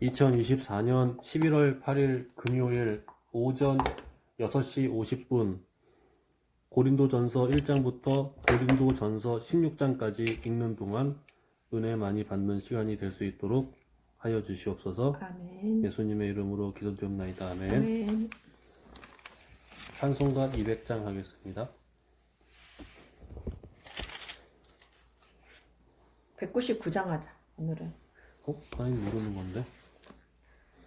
2024년 11월 8일 금요일 오전 6시 50분 고린도전서 1장부터 고린도전서 16장까지 읽는 동안 은혜 많이 받는 시간이 될 수 있도록 하여 주시옵소서. 아멘. 예수님의 이름으로 기도드립나이다. 아멘. 아멘. 찬송가 200장 하겠습니다. 199장 하자 오늘은. 아니 모르는 건데.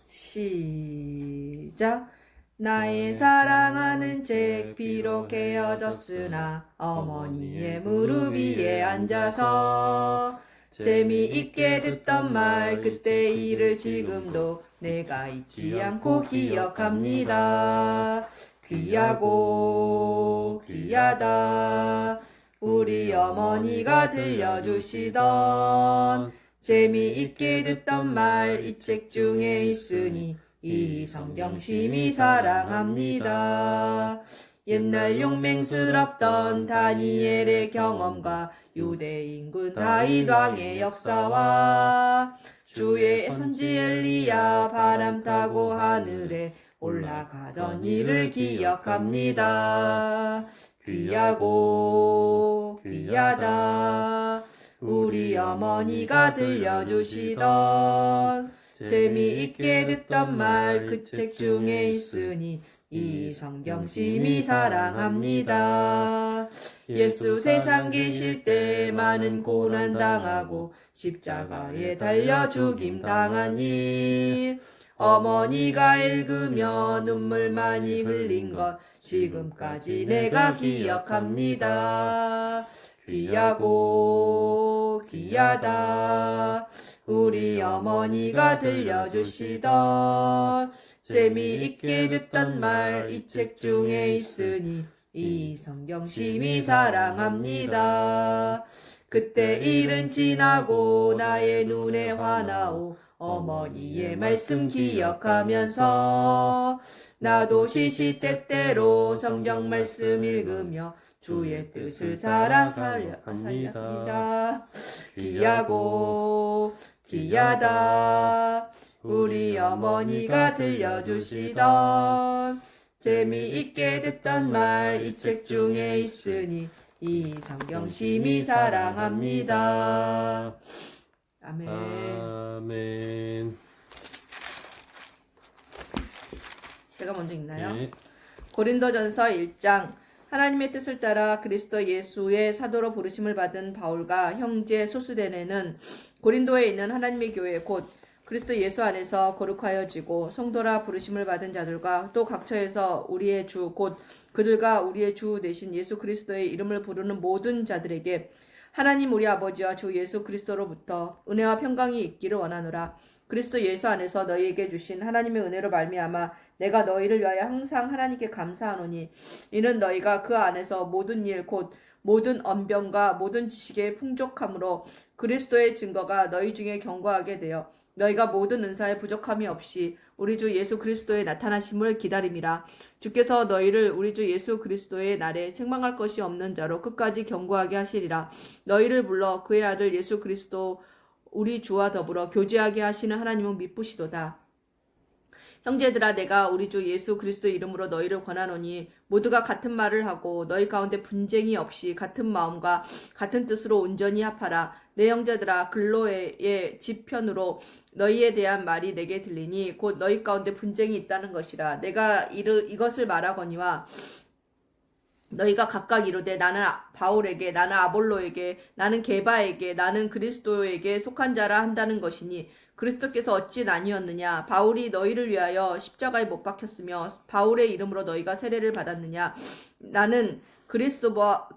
시작. 나의 사랑하는 책 비록 헤어졌으나 어머니의 무릎 위에 앉아서 재미있게 듣던 말 그때 일을 지금도 내가 잊지 않고 기억합니다. 귀하고 귀하다 우리 어머니가 들려주시던 재미있게 듣던 말 이 책 중에 있으니 이 성경 심히 사랑합니다. 옛날 용맹스럽던 다니엘의 경험과 유대인군 다윗 왕의 역사와 주의 선지 엘리야 바람 타고 하늘에 올라가던 일을 기억합니다. 귀하고 귀하다 우리 어머니가 들려주시던 재미있게 듣던 말 그 책 중에 있으니 이 성경 심히 사랑합니다. 예수 세상 계실 때 많은 고난 당하고 십자가에 달려 죽임 당한 일 어머니가 읽으며 눈물 많이 흘린 것 지금까지 내가 기억합니다. 귀하고 귀하다 우리 어머니가 들려주시던 재미있게 듣던 말 이 책 중에 있으니 이 성경 심히 사랑합니다. 그때 일은 지나고 나의 눈에 화나오 어머니의 말씀 기억하면서 나도 시시때때로 성경 말씀 읽으며 주의 뜻을 살아갑니다. 귀하고 귀하다 우리 어머니가 들려주시던 재미있게 듣던 말 이 책 중에 있으니 이 성경 심히 사랑합니다. 아멘. 아멘. 제가 먼저 읽나요? 네. 고린도전서 1장. 하나님의 뜻을 따라 그리스도 예수의 사도로 부르심을 받은 바울과 형제 소수대네는 고린도에 있는 하나님의 교회 곧 그리스도 예수 안에서 거룩하여지고 성도라 부르심을 받은 자들과 또 각처에서 우리의 주 곧 그들과 우리의 주 되신 예수 그리스도의 이름을 부르는 모든 자들에게 하나님 우리 아버지와 주 예수 그리스도로부터 은혜와 평강이 있기를 원하노라. 그리스도 예수 안에서 너희에게 주신 하나님의 은혜로 말미암아 내가 너희를 위하여 항상 하나님께 감사하노니 이는 너희가 그 안에서 모든 일 곧 모든 언변과 모든 지식의 풍족함으로 그리스도의 증거가 너희 중에 견고하게 되어 너희가 모든 은사에 부족함이 없이 우리 주 예수 그리스도의 나타나심을 기다림이라. 주께서 너희를 우리 주 예수 그리스도의 날에 책망할 것이 없는 자로 끝까지 견고하게 하시리라. 너희를 불러 그의 아들 예수 그리스도 우리 주와 더불어 교제하게 하시는 하나님은 미쁘시도다. 형제들아 내가 우리 주 예수 그리스도 이름으로 너희를 권하노니 모두가 같은 말을 하고 너희 가운데 분쟁이 없이 같은 마음과 같은 뜻으로 온전히 합하라. 내 형제들아 글로의 지편으로 너희에 대한 말이 내게 들리니 곧 너희 가운데 분쟁이 있다는 것이라. 내가 이것을 말하거니와 너희가 각각 이르되 나는 바울에게 나는 아볼로에게 나는 게바에게 나는 그리스도에게 속한 자라 한다는 것이니 그리스도께서 어찌 나뉘었느냐. 바울이 너희를 위하여 십자가에 못 박혔으며 바울의 이름으로 너희가 세례를 받았느냐. 나는 그리스보와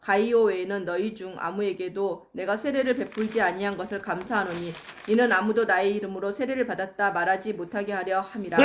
가이오 외에는 너희 중 아무에게도 내가 세례를 베풀지 아니한 것을 감사하노니 이는 아무도 나의 이름으로 세례를 받았다 말하지 못하게 하려 함이라.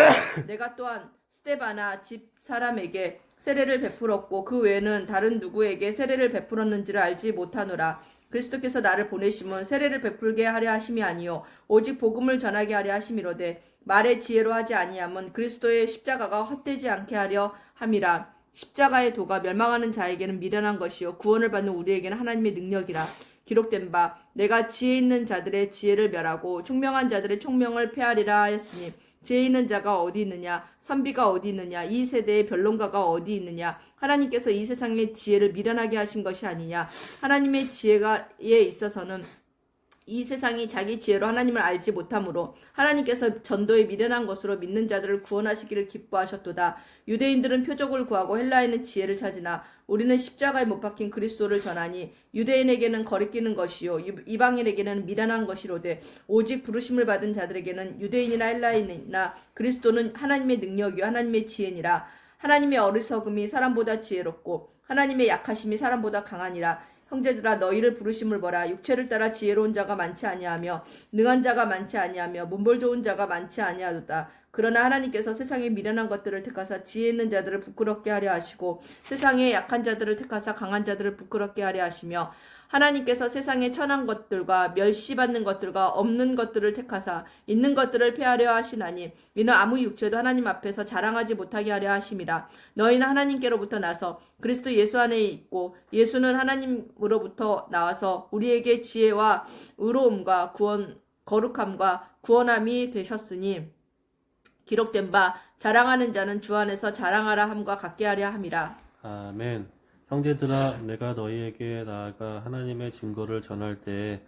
내가 또한 스데바나 집 사람에게 세례를 베풀었고 그 외에는 다른 누구에게 세례를 베풀었는지를 알지 못하노라. 그리스도께서 나를 보내심은 세례를 베풀게 하려 하심이 아니요 오직 복음을 전하게 하려 하심이로되 말의 지혜로 하지 아니함은 그리스도의 십자가가 헛되지 않게 하려 함이라. 십자가의 도가 멸망하는 자에게는 미련한 것이요 구원을 받는 우리에게는 하나님의 능력이라. 기록된 바 내가 지혜 있는 자들의 지혜를 멸하고 총명한 자들의 총명을 폐하리라 하였으니 지혜 있는 자가 어디 있느냐 선비가 어디 있느냐 이 세대의 변론가가 어디 있느냐 하나님께서 이 세상의 지혜를 미련하게 하신 것이 아니냐 하나님의 지혜에 있어서는 이 세상이 자기 지혜로 하나님을 알지 못하므로 하나님께서 전도에 미련한 것으로 믿는 자들을 구원하시기를 기뻐하셨도다. 유대인들은 표적을 구하고 헬라인은 지혜를 찾으나 우리는 십자가에 못 박힌 그리스도를 전하니 유대인에게는 거리끼는 것이요 이방인에게는 미련한 것이로되 오직 부르심을 받은 자들에게는 유대인이나 헬라인이나 그리스도는 하나님의 능력이요 하나님의 지혜니라. 하나님의 어리석음이 사람보다 지혜롭고 하나님의 약하심이 사람보다 강하니라. 형제들아 너희를 부르심을 보라. 육체를 따라 지혜로운 자가 많지 아니하며 능한 자가 많지 아니하며 문벌 좋은 자가 많지 아니하도다. 그러나 하나님께서 세상에 미련한 것들을 택하사 지혜 있는 자들을 부끄럽게 하려 하시고 세상에 약한 자들을 택하사 강한 자들을 부끄럽게 하려 하시며 하나님께서 세상에 천한 것들과 멸시받는 것들과 없는 것들을 택하사 있는 것들을 폐하려 하시나니 이는 아무 육체도 하나님 앞에서 자랑하지 못하게 하려 하심이라. 너희는 하나님께로부터 나서 그리스도 예수 안에 있고 예수는 하나님으로부터 나와서 우리에게 지혜와 의로움과 거룩함과 구원함이 되셨으니 기록된 바 자랑하는 자는 주 안에서 자랑하라 함과 같게 하려 함이라. 아멘. 형제들아 내가 너희에게 나아가 하나님의 증거를 전할 때에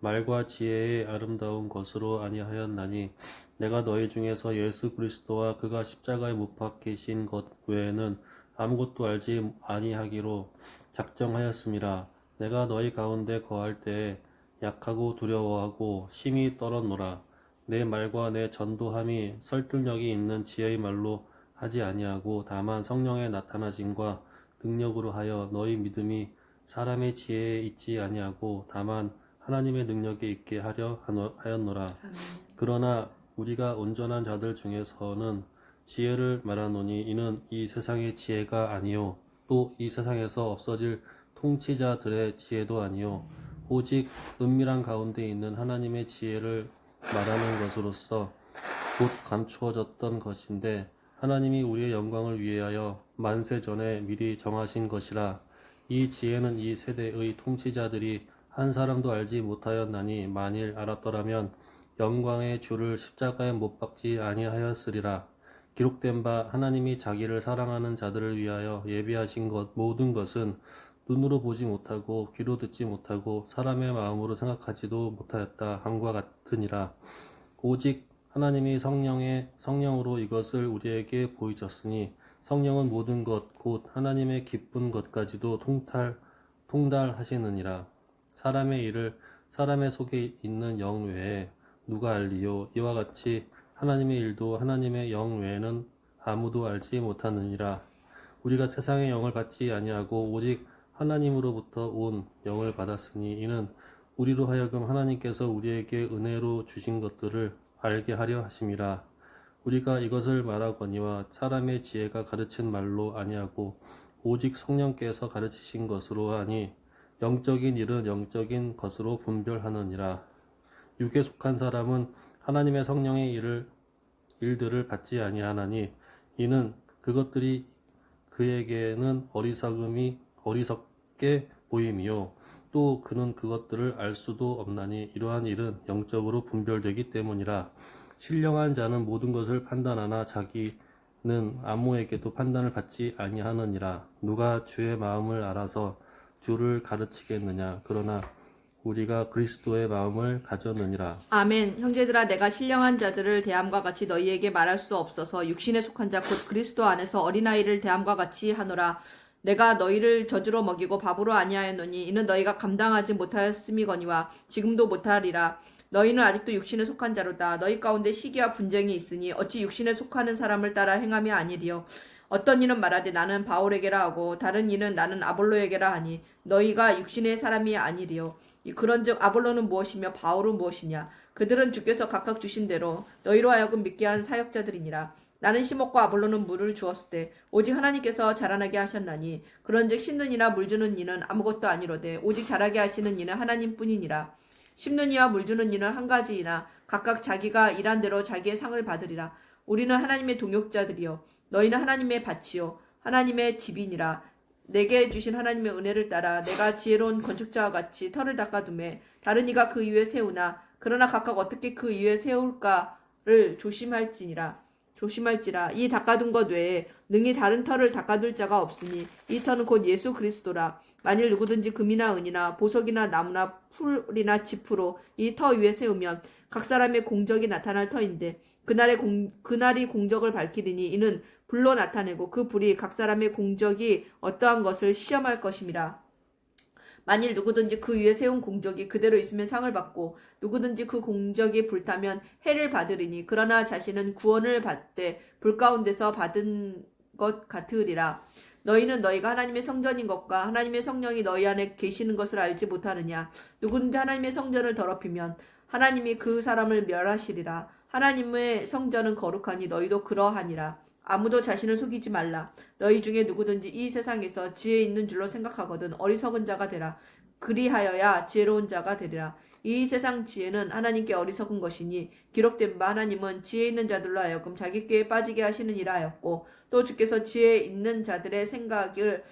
말과 지혜의 아름다운 것으로 아니하였나니 내가 너희 중에서 예수 그리스도와 그가 십자가에 못 박히신 것 외에는 아무것도 알지 아니하기로 작정하였음이라. 내가 너희 가운데 거할 때에 약하고 두려워하고 심히 떨었노라. 내 말과 내 전도함이 설득력이 있는 지혜의 말로 하지 아니하고 다만 성령의 나타나심과 능력으로 하여 너희 믿음이 사람의 지혜에 있지 아니하고 다만 하나님의 능력에 있게 하려 하였노라. 그러나 우리가 온전한 자들 중에서는 지혜를 말하노니 이는 이 세상의 지혜가 아니요 또 이 세상에서 없어질 통치자들의 지혜도 아니요 오직 은밀한 가운데 있는 하나님의 지혜를 말하는 것으로서 곧 감추어졌던 것인데 하나님이 우리의 영광을 위하여 만세 전에 미리 정하신 것이라. 이 지혜는 이 세대의 통치자들이 한 사람도 알지 못하였나니 만일 알았더라면 영광의 주를 십자가에 못 박지 아니하였으리라. 기록된 바 하나님이 자기를 사랑하는 자들을 위하여 예비하신 것 모든 것은 눈으로 보지 못하고 귀로 듣지 못하고 사람의 마음으로 생각하지도 못하였다 함과 같으니라. 오직 하나님이 성령으로 이것을 우리에게 보이셨으니 성령은 모든 것 곧 하나님의 기쁜 것까지도 통달하시느니라. 사람의 일을 사람의 속에 있는 영 외에 누가 알리요? 이와 같이 하나님의 일도 하나님의 영 외에는 아무도 알지 못하느니라. 우리가 세상의 영을 받지 아니하고 오직 하나님으로부터 온 영을 받았으니 이는 우리로 하여금 하나님께서 우리에게 은혜로 주신 것들을 알게 하려 하심이라. 우리가 이것을 말하거니와 사람의 지혜가 가르친 말로 아니하고 오직 성령께서 가르치신 것으로 하니 영적인 일은 영적인 것으로 분별하느니라. 육에 속한 사람은 하나님의 성령의 일들을 받지 아니하나니 이는 그것들이 그에게는 어리석게 보임이요 또 그는 그것들을 알 수도 없나니 이러한 일은 영적으로 분별되기 때문이라. 신령한 자는 모든 것을 판단하나 자기는 아무에게도 판단을 받지 아니하느니라. 누가 주의 마음을 알아서 주를 가르치겠느냐. 그러나 우리가 그리스도의 마음을 가졌느니라. 아멘. 형제들아 내가 신령한 자들을 대함과 같이 너희에게 말할 수 없어서 육신에 속한 자 곧 그리스도 안에서 어린아이를 대함과 같이 하노라. 내가 너희를 젖으로 먹이고 밥으로 아니하였노니 이는 너희가 감당하지 못하였음이거니와 지금도 못하리라. 너희는 아직도 육신에 속한 자로다. 너희 가운데 시기와 분쟁이 있으니 어찌 육신에 속하는 사람을 따라 행함이 아니리요. 어떤 이는 말하되 나는 바울에게라 하고 다른 이는 나는 아볼로에게라 하니 너희가 육신의 사람이 아니리요. 그런즉 아볼로는 무엇이며 바울은 무엇이냐. 그들은 주께서 각각 주신 대로 너희로 하여금 믿게 한 사역자들이니라. 나는 심었고 아볼로는 물을 주었을 때 오직 하나님께서 자라나게 하셨나니 그런즉 심는 이나 물 주는 이는 아무것도 아니로되 오직 자라게 하시는 이는 하나님뿐이니라. 심는 이와 물 주는 이는 한 가지이나 각각 자기가 일한 대로 자기의 상을 받으리라. 우리는 하나님의 동역자들이요 너희는 하나님의 밭이요 하나님의 집이니라. 내게 주신 하나님의 은혜를 따라 내가 지혜로운 건축자와 같이 터를 닦아두매 다른 이가 그 위에 세우나 그러나 각각 어떻게 그 위에 세울까를 조심할지라 이 닦아둔 것 외에 능히 다른 터를 닦아둘 자가 없으니 이 터는 곧 예수 그리스도라. 만일 누구든지 금이나 은이나 보석이나 나무나 풀이나 지푸로 이 터 위에 세우면 각 사람의 공적이 나타날 터인데 그날이 공적을 밝히리니 이는 불로 나타내고 그 불이 각 사람의 공적이 어떠한 것을 시험할 것임이라. 만일 누구든지 그 위에 세운 공적이 그대로 있으면 상을 받고 누구든지 그 공적이 불타면 해를 받으리니 그러나 자신은 구원을 받되 불 가운데서 받은 것 같으리라. 너희는 너희가 하나님의 성전인 것과 하나님의 성령이 너희 안에 계시는 것을 알지 못하느냐. 누구든지 하나님의 성전을 더럽히면 하나님이 그 사람을 멸하시리라. 하나님의 성전은 거룩하니 너희도 그러하니라. 아무도 자신을 속이지 말라. 너희 중에 누구든지 이 세상에서 지혜 있는 줄로 생각하거든 어리석은 자가 되라. 그리하여야 지혜로운 자가 되리라. 이 세상 지혜는 하나님께 어리석은 것이니 기록된 바 하나님은 지혜 있는 자들로 하여금 자기 꾀에 빠지게 하시느니라 하였고 또 주께서 지혜 있는 자들의 생각을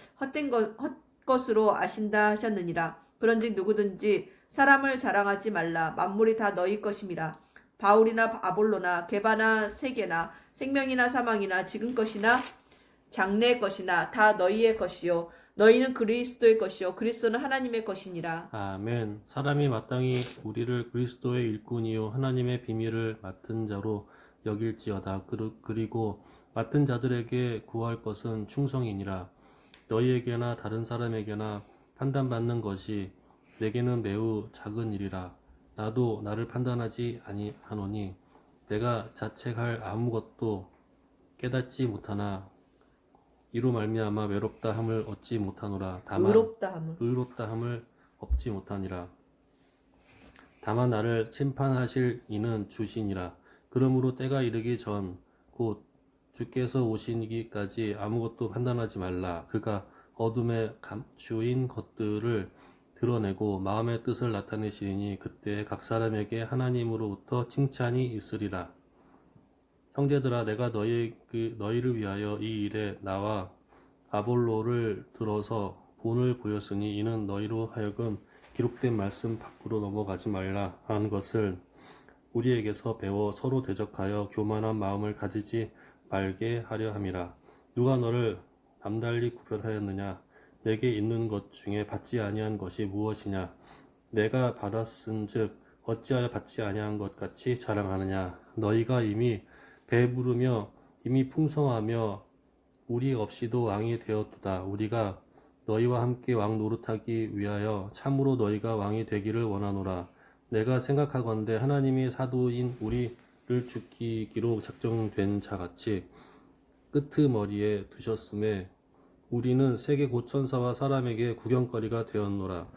헛것으로 아신다 하셨느니라. 그런즉 누구든지 사람을 자랑하지 말라. 만물이 다 너희 것임이라. 바울이나 아볼로나 게바나 세계나 생명이나 사망이나 지금 것이나 장래의 것이나 다 너희의 것이요 너희는 그리스도의 것이요 그리스도는 하나님의 것이니라. 아멘. 사람이 마땅히 우리를 그리스도의 일꾼이요 하나님의 비밀을 맡은 자로 여길지어다. 그리고 맡은 자들에게 구할 것은 충성이니라. 너희에게나 다른 사람에게나 판단받는 것이 내게는 매우 작은 일이라. 나도 나를 판단하지 아니하노니 내가 자책할 아무것도 깨닫지 못하나 이로 말미암아 외롭다 함을 얻지 못하노라. 다만 의롭다 함을 얻지 못하니라. 다만 나를 심판하실 이는 주시니라. 그러므로 때가 이르기 전 곧 주께서 오시기까지 아무것도 판단하지 말라. 그가 어둠에 감추인 것들을 드러내고 마음의 뜻을 나타내시리니 그때 각 사람에게 하나님으로부터 칭찬이 있으리라. 형제들아, 내가 너희를 위하여 이 일에 나와 아볼로를 들어서 본을 보였으니 이는 너희로 하여금 기록된 말씀 밖으로 넘어가지 말라 하는 것을 우리에게서 배워 서로 대적하여 교만한 마음을 가지지 말게 하려 함이라. 누가 너를 남달리 구별하였느냐? 내게 있는 것 중에 받지 아니한 것이 무엇이냐? 내가 받았은즉 어찌하여 받지 아니한 것 같이 자랑하느냐? 너희가 이미 배부르며 이미 풍성하며 우리 없이도 왕이 되었도다. 우리가 너희와 함께 왕 노릇하기 위하여 참으로 너희가 왕이 되기를 원하노라. 내가 생각하건대 하나님이 사도인 우리를 죽이기로 작정된 자같이 끄트머리에 두셨음에 우리는 세계 고천사와 사람에게 구경거리가 되었노라.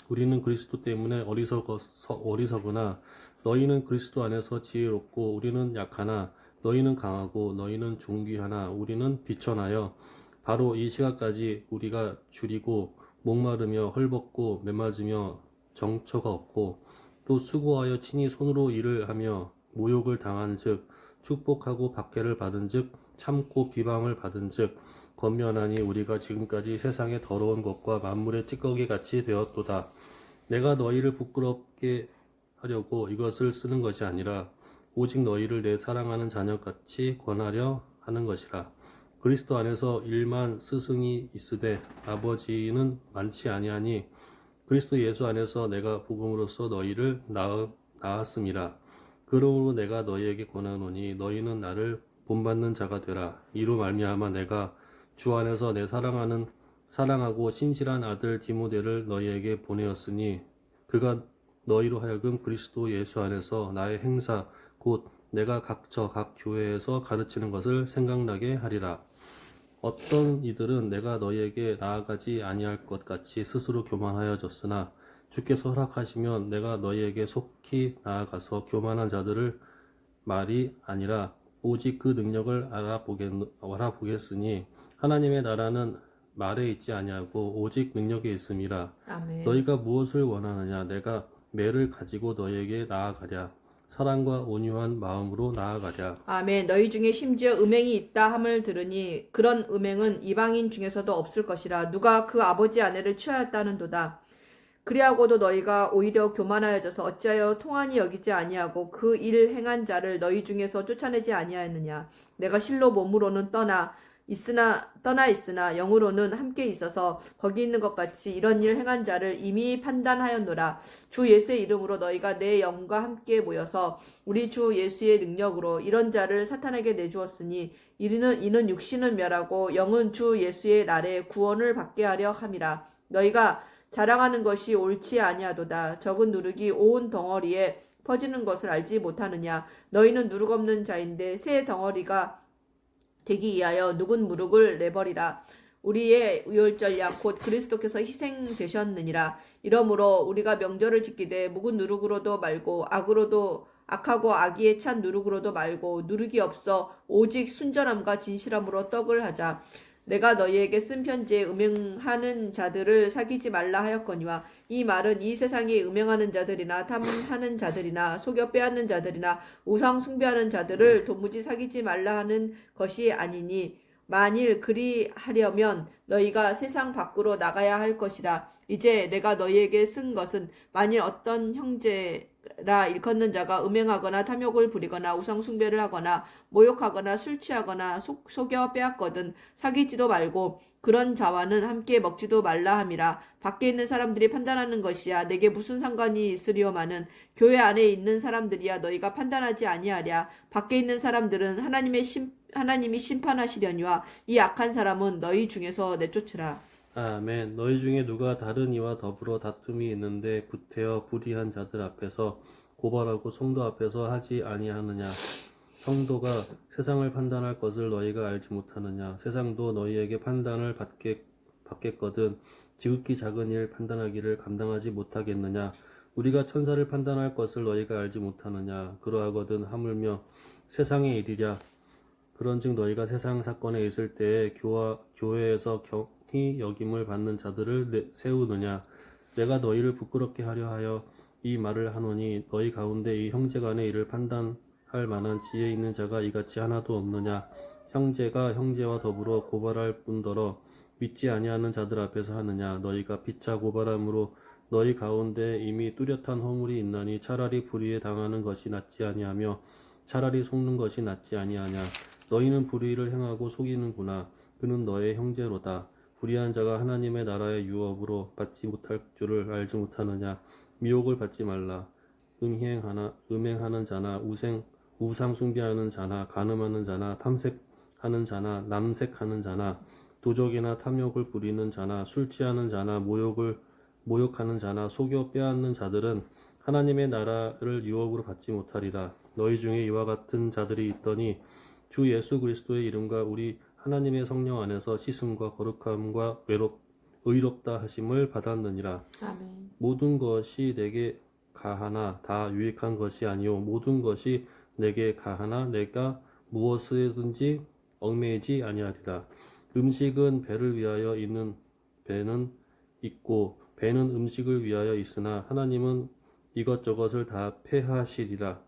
우리는 그리스도 때문에 어리석으나 너희는 그리스도 안에서 지혜롭고 우리는 약하나 너희는 강하고 너희는 존귀하나 우리는 비천하여 바로 이 시각까지 우리가 줄이고 목마르며 헐벗고 메맞으며 정처가 없고 또 수고하여 친히 손으로 일을 하며 모욕을 당한즉 축복하고 박해를 받은즉 참고 비방을 받은즉 권면하니 우리가 지금까지 세상의 더러운 것과 만물의 찌꺼기 같이 되었도다. 내가 너희를 부끄럽게 하려고 이것을 쓰는 것이 아니라 오직 너희를 내 사랑하는 자녀같이 권하려 하는 것이라. 그리스도 안에서 일만 스승이 있으되 아버지는 많지 아니하니 그리스도 예수 안에서 내가 복음으로써 너희를 낳았음이라. 그러므로 내가 너희에게 권하노니 너희는 나를 본받는 자가 되라. 이로 말미암아 내가 주 안에서 내 사랑하고 신실한 아들 디모데를 너희에게 보내었으니 그가 너희로 하여금 그리스도 예수 안에서 나의 행사 곧 내가 각 교회에서 가르치는 것을 생각나게 하리라. 어떤 이들은 내가 너희에게 나아가지 아니할 것 같이 스스로 교만하여졌으나 주께서 허락하시면 내가 너희에게 속히 나아가서 교만한 자들을 말이 아니라 오직 그 능력을 알아보겠으니 하나님의 나라는 말에 있지 아니하고 오직 능력에 있음이라. 아멘. 너희가 무엇을 원하느냐? 내가 매를 가지고 너희에게 나아가랴. 사랑과 온유한 마음으로 나아가랴. 아멘. 너희 중에 심지어 음행이 있다 함을 들으니 그런 음행은 이방인 중에서도 없을 것이라. 누가 그 아버지 아내를 취하였다는도다. 그리하고도 너희가 오히려 교만하여져서 어찌하여 통한이 여기지 아니하고 그 일 행한 자를 너희 중에서 쫓아내지 아니하였느냐. 내가 실로 몸으로는 떠나 있으나 영으로는 함께 있어서 거기 있는 것 같이 이런 일 행한 자를 이미 판단하였노라. 주 예수의 이름으로 너희가 내 영과 함께 모여서 우리 주 예수의 능력으로 이런 자를 사탄에게 내주었으니 이는 육신은 멸하고 영은 주 예수의 날에 구원을 받게 하려 함이라. 너희가 자랑하는 것이 옳지 아니하도다. 적은 누룩이 온 덩어리에 퍼지는 것을 알지 못하느냐. 너희는 누룩 없는 자인데 새 덩어리가 되기 위하여 누군 누룩을 내버리라. 우리의 유월절약 곧 그리스도께서 희생되셨느니라. 이러므로 우리가 명절을 지키되 묵은 누룩으로도 말고 악하고 악의에 찬 누룩으로도 말고 누룩이 없어 오직 순전함과 진실함으로 떡을 하자. 내가 너희에게 쓴 편지에 음행하는 자들을 사귀지 말라 하였거니와 이 말은 이 세상에 음행하는 자들이나 탐하는 자들이나 속여 빼앗는 자들이나 우상 숭배하는 자들을 도무지 사귀지 말라 하는 것이 아니니 만일 그리하려면 너희가 세상 밖으로 나가야 할 것이라. 이제 내가 너희에게 쓴 것은 만일 어떤 형제라 일컫는 자가 음행하거나 탐욕을 부리거나 우상 숭배를 하거나 모욕하거나 술 취하거나 속여 빼앗거든 사귀지도 말고 그런 자와는 함께 먹지도 말라 함이라. 밖에 있는 사람들이 판단하는 것이야 내게 무슨 상관이 있으리요마는 교회 안에 있는 사람들이야 너희가 판단하지 아니하랴. 밖에 있는 사람들은 하나님이 심판하시려니와 이 악한 사람은 너희 중에서 내쫓으라. 아멘. 너희 중에 누가 다른 이와 더불어 다툼이 있는데 구태여 불의한 자들 앞에서 고발하고 성도 앞에서 하지 아니하느냐. 성도가 세상을 판단할 것을 너희가 알지 못하느냐. 세상도 너희에게 판단을 받겠거든 지극히 작은 일 판단하기를 감당하지 못하겠느냐. 우리가 천사를 판단할 것을 너희가 알지 못하느냐. 그러하거든 하물며 세상의 일이랴. 그런즉 너희가 세상 사건에 있을 때에 교회에서 경히 여김을 받는 자들을 세우느냐. 내가 너희를 부끄럽게 하려 하여 이 말을 하노니 너희 가운데 이 형제간의 일을 판단할 만한 지혜 있는 자가 이같이 하나도 없느냐. 형제가 형제와 더불어 고발할 뿐더러 믿지 아니하는 자들 앞에서 하느냐. 너희가 피차 고발함으로 너희 가운데 이미 뚜렷한 허물이 있나니 차라리 불의에 당하는 것이 낫지 아니하며 차라리 속는 것이 낫지 아니하냐. 너희는 불의를 행하고 속이는구나. 그는 너의 형제로다. 불의한 자가 하나님의 나라의 유업으로 받지 못할 줄을 알지 못하느냐. 미혹을 받지 말라. 음행하는 자나 우상 숭배하는 자나 간음하는 자나 탐색하는 자나 남색하는 자나 도적이나 탐욕을 부리는 자나 술 취하는 자나 모욕하는 자나 속여 빼앗는 자들은 하나님의 나라를 유업으로 받지 못하리라. 너희 중에 이와 같은 자들이 있더니 주 예수 그리스도의 이름과 우리 하나님의 성령 안에서 씻음과 거룩함과 의롭다 하심을 받았느니라. 아멘. 모든 것이 내게 가하나 다 유익한 것이 아니요 모든 것이 내게 가하나 내가 무엇이든지 얽매이지 아니하리라. 음식은 배를 위하여 있는 배는 있고 배는 음식을 위하여 있으나 하나님은 이것저것을 다 폐하시리라.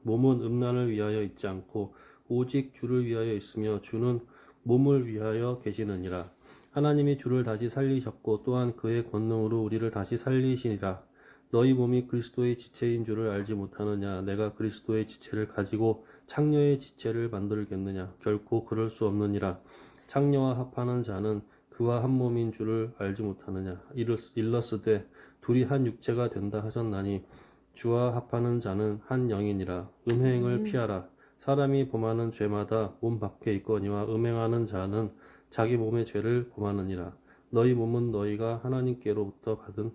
몸은 음란을 위하여 있지 않고 오직 주를 위하여 있으며 주는 몸을 위하여 계시느니라. 하나님이 주를 다시 살리셨고 또한 그의 권능으로 우리를 다시 살리시니라. 너희 몸이 그리스도의 지체인 줄을 알지 못하느냐. 내가 그리스도의 지체를 가지고 창녀의 지체를 만들겠느냐. 결코 그럴 수 없느니라. 창녀와 합하는 자는 그와 한 몸인 줄을 알지 못하느냐. 일러스되 둘이 한 육체가 된다 하셨나니 주와 합하는 자는 한 영이니라. 음행을 피하라. 사람이 범하는 죄마다 몸 밖에 있거니와 음행하는 자는 자기 몸의 죄를 범하느니라. 너희 몸은 너희가 하나님께로부터 받은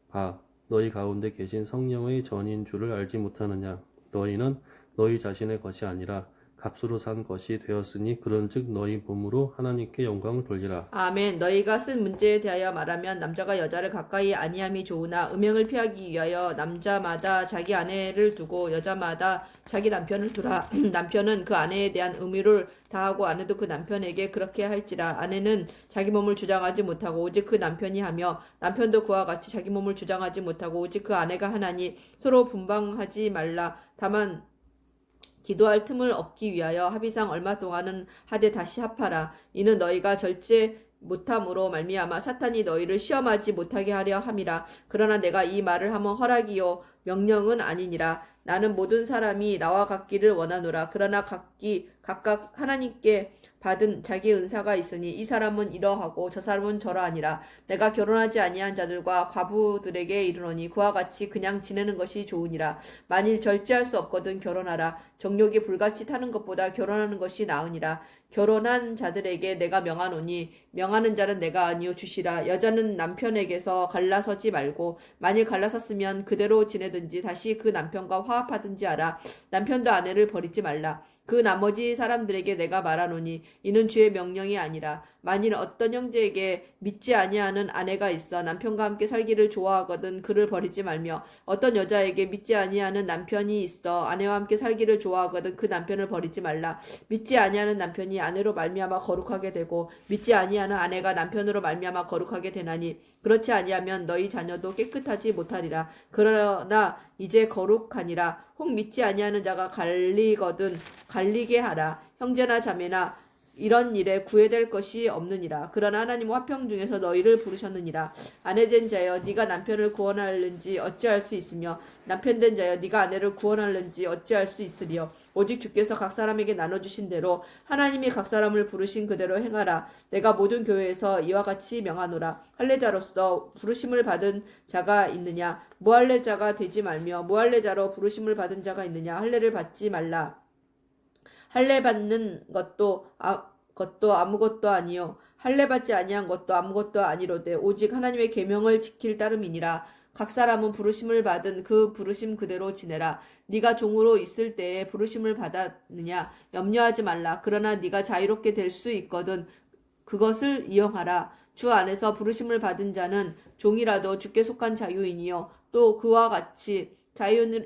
바 너희 가운데 계신 성령의 전인 줄을 알지 못하느냐. 너희는 너희 자신의 것이 아니라 값으로 산 것이 되었으니 그런즉 너희 몸으로 하나님께 영광을 돌리라. 아멘. 너희가 쓴 문제에 대하여 말하면 남자가 여자를 가까이 아니함이 좋으나 음행을 피하기 위하여 남자마다 자기 아내를 두고 여자마다 자기 남편을 두라. 남편은 그 아내에 대한 의무를 다하고 아내도 그 남편에게 그렇게 할지라. 아내는 자기 몸을 주장하지 못하고 오직 그 남편이 하며 남편도 그와 같이 자기 몸을 주장하지 못하고 오직 그 아내가 하나니 서로 분방하지 말라. 다만 기도할 틈을 얻기 위하여 합의상 얼마 동안은 하되 다시 합하라. 이는 너희가 절제 못함으로 말미암아 사탄이 너희를 시험하지 못하게 하려 함이라. 그러나 내가 이 말을 하면 허락이요 명령은 아니니라. 나는 모든 사람이 나와 같기를 원하노라. 그러나 각각 하나님께 받은 자기 은사가 있으니 이 사람은 이러하고 저 사람은 저러하니라. 내가 결혼하지 아니한 자들과 과부들에게 이르노니 그와 같이 그냥 지내는 것이 좋으니라. 만일 절제할 수 없거든 결혼하라. 정욕이 불같이 타는 것보다 결혼하는 것이 나으니라. 결혼한 자들에게 내가 명하노니 명하는 자는 내가 아니요 주시라. 여자는 남편에게서 갈라서지 말고 만일 갈라섰으면 그대로 지내든지 다시 그 남편과 화합하든지 하라. 남편도 아내를 버리지 말라. 그 나머지 사람들에게 내가 말하노니 이는 주의 명령이 아니라 만일 어떤 형제에게 믿지 아니하는 아내가 있어 남편과 함께 살기를 좋아하거든 그를 버리지 말며 어떤 여자에게 믿지 아니하는 남편이 있어 아내와 함께 살기를 좋아하거든 그 남편을 버리지 말라. 믿지 아니하는 남편이 아내로 말미암아 거룩하게 되고 믿지 아니하는 아내가 남편으로 말미암아 거룩하게 되나니 그렇지 아니하면 너희 자녀도 깨끗하지 못하리라. 그러나 이제 거룩하니라. 혹 믿지 아니하는 자가 갈리거든 갈리게 하라. 형제나 자매나 이런 일에 구애될 것이 없느니라. 그러나 하나님은 화평 중에서 너희를 부르셨느니라. 아내된 자여 네가 남편을 구원하는지 어찌할 수 있으며 남편된 자여 네가 아내를 구원하는지 어찌할 수 있으리요. 오직 주께서 각 사람에게 나눠주신 대로 하나님이 각 사람을 부르신 그대로 행하라. 내가 모든 교회에서 이와 같이 명하노라. 할례자로서 부르심을 받은 자가 있느냐 무할례자가 되지 말며 무할례자로 부르심을 받은 자가 있느냐 할례를 받지 말라. 할례 받는 것도 아무것도 아니요 할례 받지 아니한 것도 아무것도 아니로되 오직 하나님의 계명을 지킬 따름이니라. 각 사람은 부르심을 받은 그 부르심 그대로 지내라. 네가 종으로 있을 때에 부르심을 받았느냐 염려하지 말라. 그러나 네가 자유롭게 될 수 있거든 그것을 이용하라. 주 안에서 부르심을 받은 자는 종이라도 주께 속한 자유인이요 또 그와 같이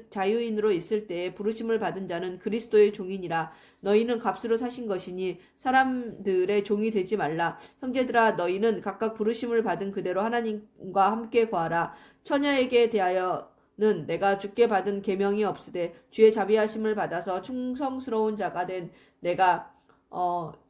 자유인으로 있을 때에 부르심을 받은 자는 그리스도의 종이니라. 너희는 값으로 사신 것이니 사람들의 종이 되지 말라. 형제들아 너희는 각각 부르심을 받은 그대로 하나님과 함께 거하라. 처녀에게 대하여는 내가 주께 받은 계명이 없으되 주의 자비하심을 받아서 충성스러운 자가 된 내가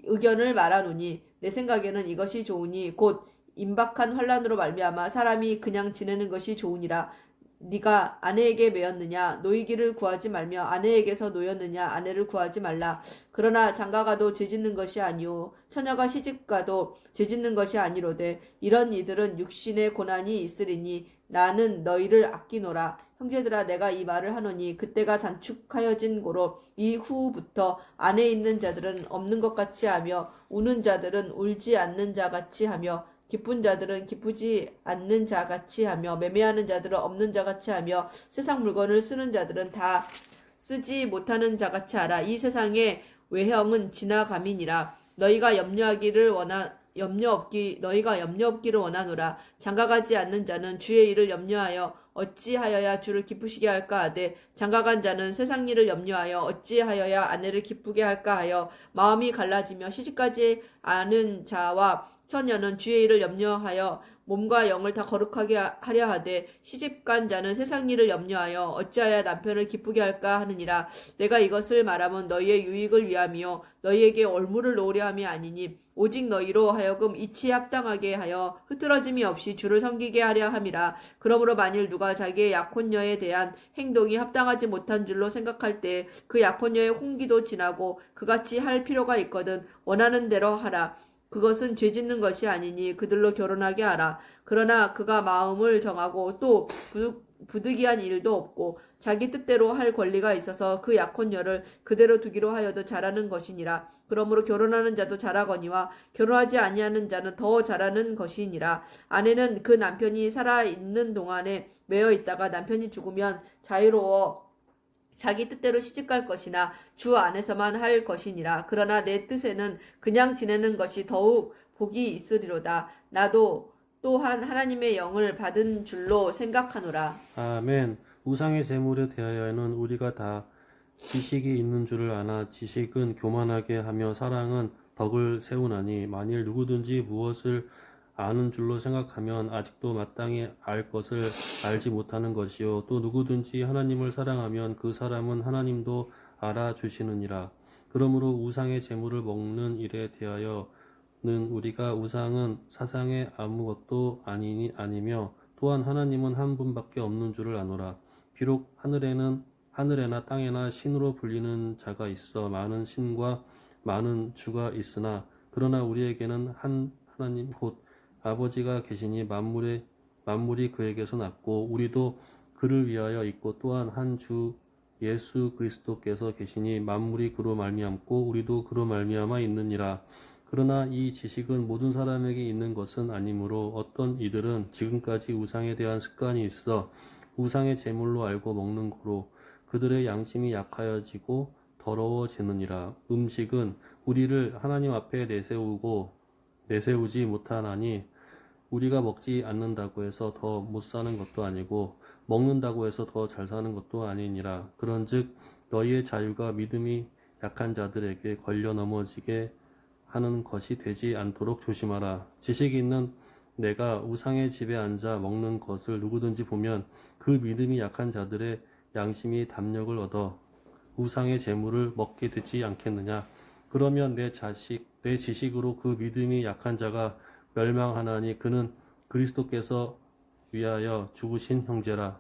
의견을 말하노니 내 생각에는 이것이 좋으니 곧 임박한 환난으로 말미암아 사람이 그냥 지내는 것이 좋으니라. 네가 아내에게 매였느냐 노이기를 구하지 말며 아내에게서 노였느냐 아내를 구하지 말라. 그러나 장가가도 죄짓는 것이 아니오 처녀가 시집가도 죄짓는 것이 아니로되 이런 이들은 육신의 고난이 있으리니 나는 너희를 아끼노라. 형제들아 내가 이 말을 하노니 그때가 단축하여진 고로 이후부터 안에 있는 자들은 없는 것 같이 하며 우는 자들은 울지 않는 자 같이 하며 기쁜 자들은 기쁘지 않는 자 같이 하며 매매하는 자들은 없는 자 같이 하며 세상 물건을 쓰는 자들은 다 쓰지 못하는 자 같이 하라. 이 세상의 외형은 지나감이니라. 너희가 염려 없기를 원하노라. 장가가지 않는 자는 주의 일을 염려하여 어찌하여야 주를 기쁘시게 할까 하되 장가간 자는 세상 일을 염려하여 어찌하여야 아내를 기쁘게 할까 하여 마음이 갈라지며 시집가지 않은 자와 처녀는 주의 일을 염려하여 몸과 영을 다 거룩하게 하려 하되 시집간 자는 세상 일을 염려하여 어찌하여 남편을 기쁘게 할까 하느니라. 내가 이것을 말하면 너희의 유익을 위함이요 너희에게 올무를 놓으려 함이 아니니 오직 너희로 하여금 이치에 합당하게 하여 흐트러짐이 없이 주를 섬기게 하려 함이라. 그러므로 만일 누가 자기의 약혼녀에 대한 행동이 합당하지 못한 줄로 생각할 때 그 약혼녀의 홍기도 지나고 그같이 할 필요가 있거든 원하는 대로 하라. 그것은 죄짓는 것이 아니니 그들로 결혼하게 하라. 그러나 그가 마음을 정하고 또 부득이한 일도 없고 자기 뜻대로 할 권리가 있어서 그 약혼녀를 그대로 두기로 하여도 잘하는 것이니라. 그러므로 결혼하는 자도 잘하거니와 결혼하지 아니하는 자는 더 잘하는 것이니라. 아내는 그 남편이 살아있는 동안에 매여 있다가 남편이 죽으면 자유로워 자기 뜻대로 시집갈 것이나 주 안에서만 할 것이니라. 그러나 내 뜻에는 그냥 지내는 것이 더욱 복이 있으리로다. 나도 또한 하나님의 영을 받은 줄로 생각하노라. 아멘. 우상의 제물에 대하여는 우리가 다 지식이 있는 줄을 아나 지식은 교만하게 하며 사랑은 덕을 세우나니 만일 누구든지 무엇을 아는 줄로 생각하면 아직도 마땅히 알 것을 알지 못하는 것이요 또 누구든지 하나님을 사랑하면 그 사람은 하나님도 알아주시느니라. 그러므로 우상의 제물을 먹는 일에 대하여는 우리가 우상은 사상의 아무것도 아니며 또한 하나님은 한 분밖에 없는 줄을 아노라. 비록 하늘에나 땅에나 신으로 불리는 자가 있어 많은 신과 많은 주가 있으나 그러나 우리에게는 한 하나님 곧 아버지가 계시니 만물이 그에게서 났고 우리도 그를 위하여 있고 또한 한 주 예수 그리스도께서 계시니 만물이 그로 말미암고 우리도 그로 말미암아 있느니라. 그러나 이 지식은 모든 사람에게 있는 것은 아니므로 어떤 이들은 지금까지 우상에 대한 습관이 있어 우상의 제물로 알고 먹는 고로 그들의 양심이 약하여지고 더러워지느니라. 음식은 우리를 하나님 앞에 내세우지 못하나니 우리가 먹지 않는다고 해서 더 못 사는 것도 아니고 먹는다고 해서 더 잘 사는 것도 아니니라. 그런즉 너희의 자유가 믿음이 약한 자들에게 걸려 넘어지게 하는 것이 되지 않도록 조심하라. 지식이 있는 내가 우상의 집에 앉아 먹는 것을 누구든지 보면 그 믿음이 약한 자들의 양심이 담력을 얻어 우상의 제물을 먹게 되지 않겠느냐. 그러면 내 지식으로 그 믿음이 약한 자가 멸망하나니 그는 그리스도께서 위하여 죽으신 형제라.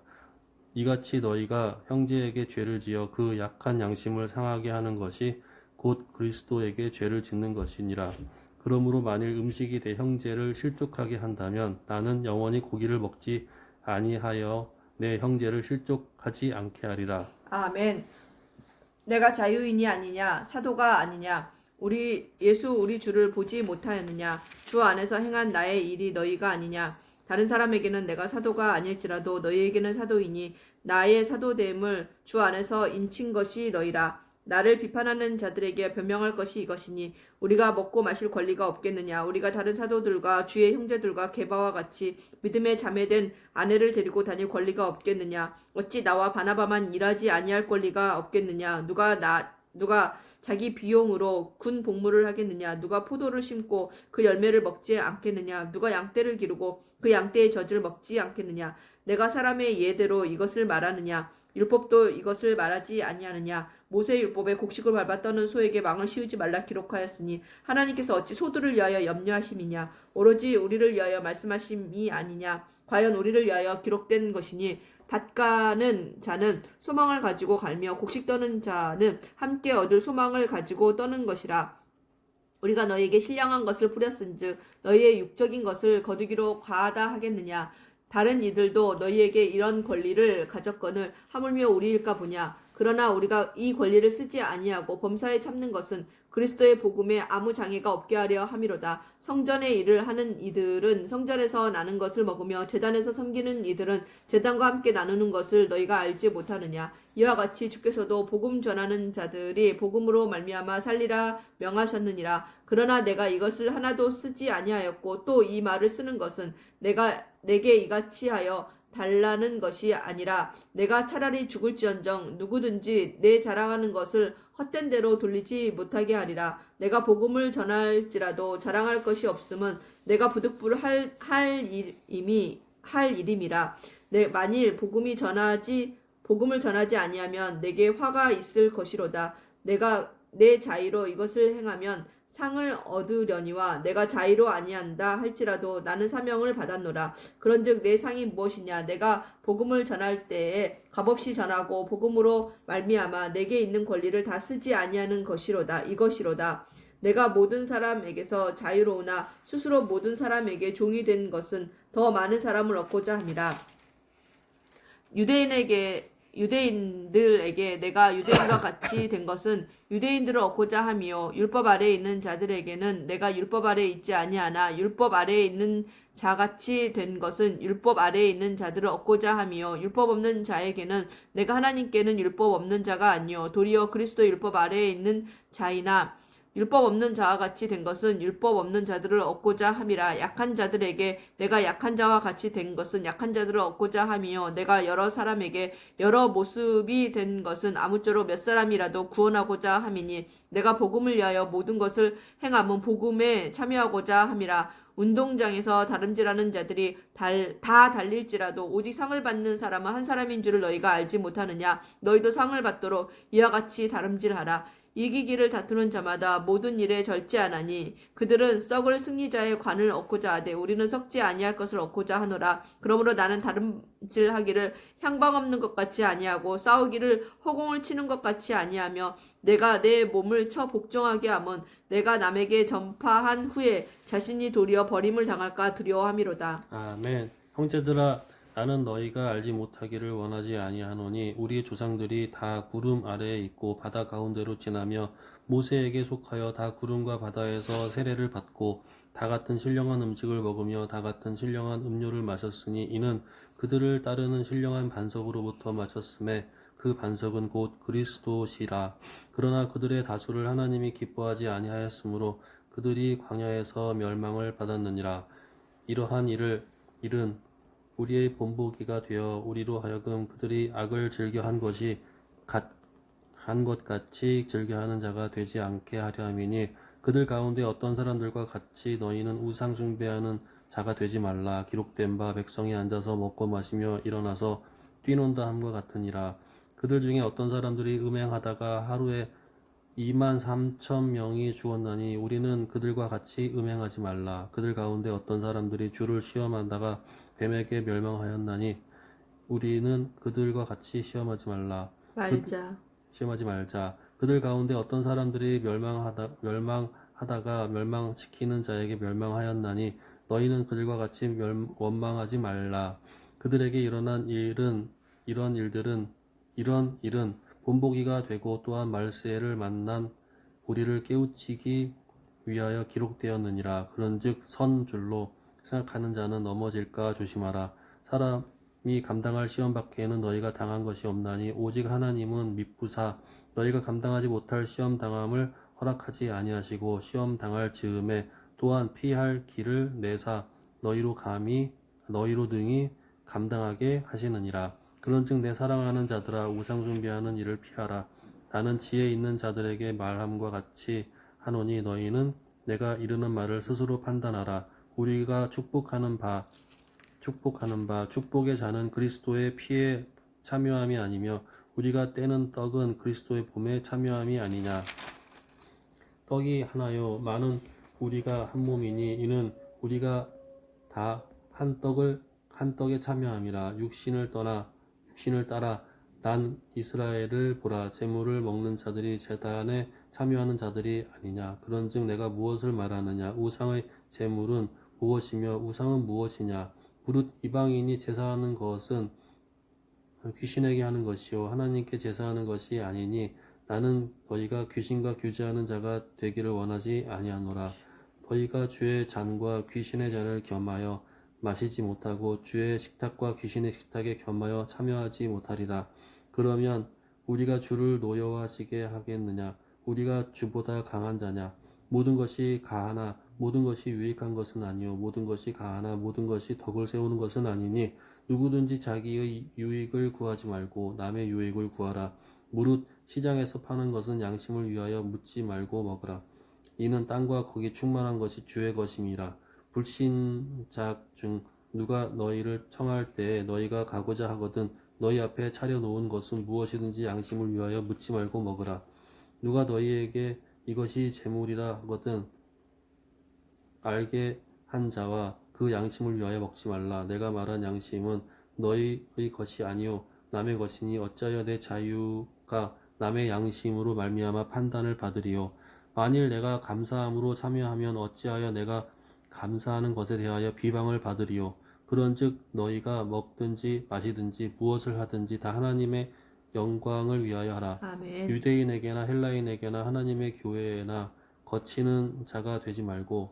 이같이 너희가 형제에게 죄를 지어 그 약한 양심을 상하게 하는 것이 곧 그리스도에게 죄를 짓는 것이니라. 그러므로 만일 음식이 내 형제를 실족하게 한다면 나는 영원히 고기를 먹지 아니하여 내 형제를 실족하지 않게 하리라. 아멘. 내가 자유인이 아니냐 사도가 아니냐 우리 주를 보지 못하였느냐 주 안에서 행한 나의 일이 너희가 아니냐 다른 사람에게는 내가 사도가 아닐지라도 너희에게는 사도이니 나의 사도됨을 주 안에서 인친 것이 너희라. 나를 비판하는 자들에게 변명할 것이 이것이니 우리가 먹고 마실 권리가 없겠느냐. 우리가 다른 사도들과 주의 형제들과 게바와 같이 믿음에 자매된 아내를 데리고 다닐 권리가 없겠느냐. 어찌 나와 바나바만 일하지 아니할 권리가 없겠느냐. 누가 자기 비용으로 군 복무를 하겠느냐. 누가 포도를 심고 그 열매를 먹지 않겠느냐. 누가 양떼를 기르고 그 양떼의 젖을 먹지 않겠느냐. 내가 사람의 예대로 이것을 말하느냐. 율법도 이것을 말하지 아니하느냐. 모세의 율법에 곡식을 밟아 떠는 소에게 망을 씌우지 말라 기록하였으니 하나님께서 어찌 소들을 위하여 염려하심이냐. 오로지 우리를 위하여 말씀하심이 아니냐. 과연 우리를 위하여 기록된 것이니 밭가는 자는 소망을 가지고 갈며 곡식 떠는 자는 함께 얻을 소망을 가지고 떠는 것이라. 우리가 너희에게 신령한 것을 뿌렸은즉 너희의 육적인 것을 거두기로 과하다 하겠느냐. 다른 이들도 너희에게 이런 권리를 가졌거늘 하물며 우리일까 보냐. 그러나 우리가 이 권리를 쓰지 아니하고 범사에 참는 것은 그리스도의 복음에 아무 장애가 없게 하려 함이로다. 성전의 일을 하는 이들은 성전에서 나는 것을 먹으며 제단에서 섬기는 이들은 제단과 함께 나누는 것을 너희가 알지 못하느냐. 이와 같이 주께서도 복음 전하는 자들이 복음으로 말미암아 살리라 명하셨느니라. 그러나 내가 이것을 하나도 쓰지 아니하였고 또 이 말을 쓰는 것은 내게 이같이 하여 달라는 것이 아니라 내가 차라리 죽을지언정 누구든지 내 자랑하는 것을 헛된 대로 돌리지 못하게 하리라. 내가 복음을 전할지라도 자랑할 것이 없음은 내가 부득불 할 일임이라. 만일 복음을 전하지 아니하면 내게 화가 있을 것이로다. 내가 내 자의로 이것을 행하면 상을 얻으려니와 내가 자의로 아니한다 할지라도 나는 사명을 받았노라. 그런즉 내 상이 무엇이냐. 내가 복음을 전할 때에 값없이 전하고 복음으로 말미암아 내게 있는 권리를 다 쓰지 아니하는 것이로다. 이것이로다. 내가 모든 사람에게서 자유로우나 스스로 모든 사람에게 종이 된 것은 더 많은 사람을 얻고자 함이라. 유대인들에게 내가 유대인과 같이 된 것은 유대인들을 얻고자 함이요 율법 아래에 있는 자들에게는 내가 율법 아래에 있지 아니하나 율법 아래에 있는 자같이 된 것은 율법 아래에 있는 자들을 얻고자 함이요 율법 없는 자에게는 내가 하나님께는 율법 없는 자가 아니요 도리어 그리스도 율법 아래에 있는 자이나 율법 없는 자와 같이 된 것은 율법 없는 자들을 얻고자 함이라 약한 자들에게 내가 약한 자와 같이 된 것은 약한 자들을 얻고자 함이요 내가 여러 사람에게 여러 모습이 된 것은 아무쪼록 몇 사람이라도 구원하고자 함이니 내가 복음을 위하여 모든 것을 행함은 복음에 참여하고자 함이라 운동장에서 다름질하는 자들이 다 달릴지라도 오직 상을 받는 사람은 한 사람인 줄을 너희가 알지 못하느냐 너희도 상을 받도록 이와 같이 다름질하라 이기기를 다투는 자마다 모든 일에 절제하나니 그들은 썩을 승리자의 관을 얻고자 하되 우리는 썩지 아니할 것을 얻고자 하노라. 그러므로 나는 다름질하기를 향방 없는 것 같이 아니하고 싸우기를 허공을 치는 것 같이 아니하며 내가 내 몸을 쳐 복종하게 함은 내가 남에게 전파한 후에 자신이 도리어 버림을 당할까 두려워함이로다. 아멘. 형제들아, 나는 너희가 알지 못하기를 원하지 아니하노니 우리 조상들이 다 구름 아래에 있고 바다 가운데로 지나며 모세에게 속하여 다 구름과 바다에서 세례를 받고 다 같은 신령한 음식을 먹으며 다 같은 신령한 음료를 마셨으니 이는 그들을 따르는 신령한 반석으로부터 마셨음에 그 반석은 곧 그리스도시라. 그러나 그들의 다수를 하나님이 기뻐하지 아니하였으므로 그들이 광야에서 멸망을 받았느니라. 이러한 일은 우리의 본보기가 되어 우리로 하여금 그들이 악을 즐겨한 것 같이 즐겨하는 자가 되지 않게 하려 함이니 그들 가운데 어떤 사람들과 같이 너희는 우상 숭배하는 자가 되지 말라. 기록된 바 백성이 앉아서 먹고 마시며 일어나서 뛰논다 함과 같으니라. 그들 중에 어떤 사람들이 음행하다가 하루에 23,000명이 죽었나니 우리는 그들과 같이 음행하지 말라. 그들 가운데 어떤 사람들이 주를 시험하다가 뱀에게 멸망하였나니 우리는 그들과 같이 시험하지 말자. 그들 가운데 어떤 사람들이 멸망하다가 멸망시키는 자에게 멸망하였나니 너희는 그들과 같이 원망하지 말라. 그들에게 일어난 이런 일은 본보기가 되고 또한 말세를 만난 우리를 깨우치기 위하여 기록되었느니라. 그런즉 선 줄로 생각하는 자는 넘어질까 조심하라. 사람이 감당할 시험 밖에는 너희가 당한 것이 없나니 오직 하나님은 미쁘사 너희가 감당하지 못할 시험 당함을 허락하지 아니하시고 시험 당할 즈음에 또한 피할 길을 내사 너희로 등이 감당하게 하시느니라. 그런즉 내 사랑하는 자들아 우상 숭배하는 일을 피하라. 나는 지혜 있는 자들에게 말함과 같이 하노니 너희는 내가 이르는 말을 스스로 판단하라. 우리가 축복하는 바 축복의 자는 그리스도의 피에 참여함이 아니며 우리가 떼는 떡은 그리스도의 몸에 참여함이 아니냐. 떡이 하나요 많은 우리가 한 몸이니 이는 우리가 다 한 떡에 참여함이라. 육신을 따라 난 이스라엘을 보라. 제물을 먹는 자들이 제단에 참여하는 자들이 아니냐. 그런즉 내가 무엇을 말하느냐. 우상의 제물은 무엇이며 우상은 무엇이냐. 무릇 이방인이 제사하는 것은 귀신에게 하는 것이요 하나님께 제사하는 것이 아니니 나는 너희가 귀신과 교제하는 자가 되기를 원하지 아니하노라. 너희가 주의 잔과 귀신의 잔을 겸하여 마시지 못하고 주의 식탁과 귀신의 식탁에 겸하여 참여하지 못하리라. 그러면 우리가 주를 노여워하시게 하겠느냐. 우리가 주보다 강한 자냐. 모든 것이 가하나 모든 것이 유익한 것은 아니요 모든 것이 가하나 모든 것이 덕을 세우는 것은 아니니 누구든지 자기의 유익을 구하지 말고 남의 유익을 구하라. 무릇 시장에서 파는 것은 양심을 위하여 묻지 말고 먹으라. 이는 땅과 거기 충만한 것이 주의 것임이라. 불신자 중 누가 너희를 청할 때에 너희가 가고자 하거든 너희 앞에 차려놓은 것은 무엇이든지 양심을 위하여 묻지 말고 먹으라. 누가 너희에게 이것이 재물이라 하거든 알게 한 자와 그 양심을 위하여 먹지 말라. 내가 말한 양심은 너희의 것이 아니요 남의 것이니 어찌하여 내 자유가 남의 양심으로 말미암아 판단을 받으리요. 만일 내가 감사함으로 참여하면 어찌하여 내가 감사하는 것에 대하여 비방을 받으리요. 그런즉 너희가 먹든지 마시든지 무엇을 하든지 다 하나님의 영광을 위하여 하라. 아멘. 유대인에게나 헬라인에게나 하나님의 교회에나 거치는 자가 되지 말고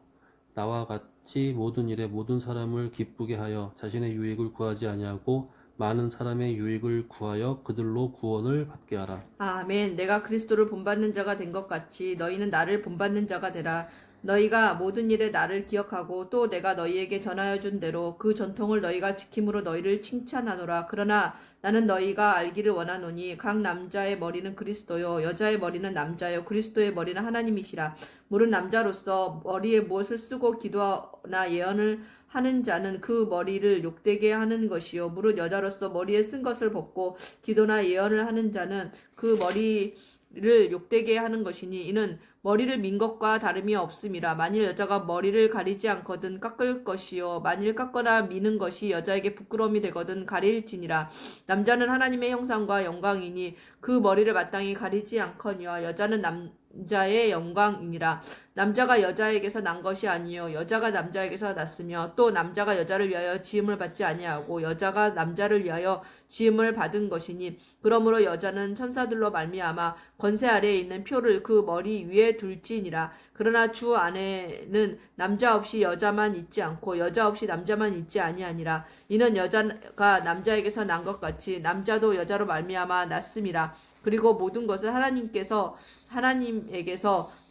나와 같이 모든 일에 모든 사람을 기쁘게 하여 자신의 유익을 구하지 아니하고 많은 사람의 유익을 구하여 그들로 구원을 받게 하라. 아멘. 내가 그리스도를 본받는 자가 된 것 같이 너희는 나를 본받는 자가 되라. 너희가 모든 일에 나를 기억하고 또 내가 너희에게 전하여 준 대로 그 전통을 너희가 지킴으로 너희를 칭찬하노라. 그러나 나는 너희가 알기를 원하노니 각 남자의 머리는 그리스도요 여자의 머리는 남자요 그리스도의 머리는 하나님이시라. 물은 남자로서 머리에 무엇을 쓰고 기도나 예언을 하는 자는 그 머리를 욕되게 하는 것이요 무릇 여자로서 머리에 쓴 것을 벗고 기도나 예언을 하는 자는 그 머리를 욕되게 하는 것이니 이는 머리를 민 것과 다름이 없음이라. 만일 여자가 머리를 가리지 않거든 깎을 것이요 만일 깎거나 미는 것이 여자에게 부끄러움이 되거든 가릴지니라. 남자는 하나님의 형상과 영광이니 그 머리를 마땅히 가리지 않거니와 여자는 남자의 영광이니라. 남자가 여자에게서 난 것이 아니요 여자가 남자에게서 났으며 또 남자가 여자를 위하여 지음을 받지 아니하고 여자가 남자를 위하여 지음을 받은 것이니 그러므로 여자는 천사들로 말미암아 권세 아래에 있는 표를 그 머리 위에 둘지니라. 그러나 주 안에는 남자 없이 여자만 있지 않고 여자 없이 남자만 있지 아니하니라. 이는 여자가 남자에게서 난 것 같이 남자도 여자로 말미암아 났음이라. 그리고 모든 것을 하나님에게서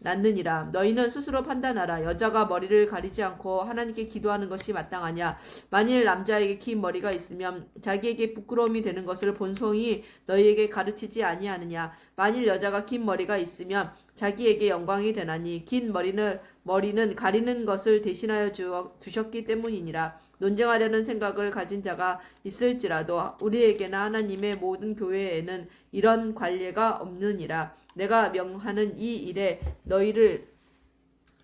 낳느니라. 너희는 스스로 판단하라. 여자가 머리를 가리지 않고 하나님께 기도하는 것이 마땅하냐. 만일 남자에게 긴 머리가 있으면 자기에게 부끄러움이 되는 것을 본성이 너희에게 가르치지 아니하느냐. 만일 여자가 긴 머리가 있으면 자기에게 영광이 되나니 긴 머리는 가리는 것을 대신하여 주셨기 때문이니라. 논쟁하려는 생각을 가진 자가 있을지라도 우리에게나 하나님의 모든 교회에는 이런 관례가 없느니라. 내가 명하는 이 일에 너희를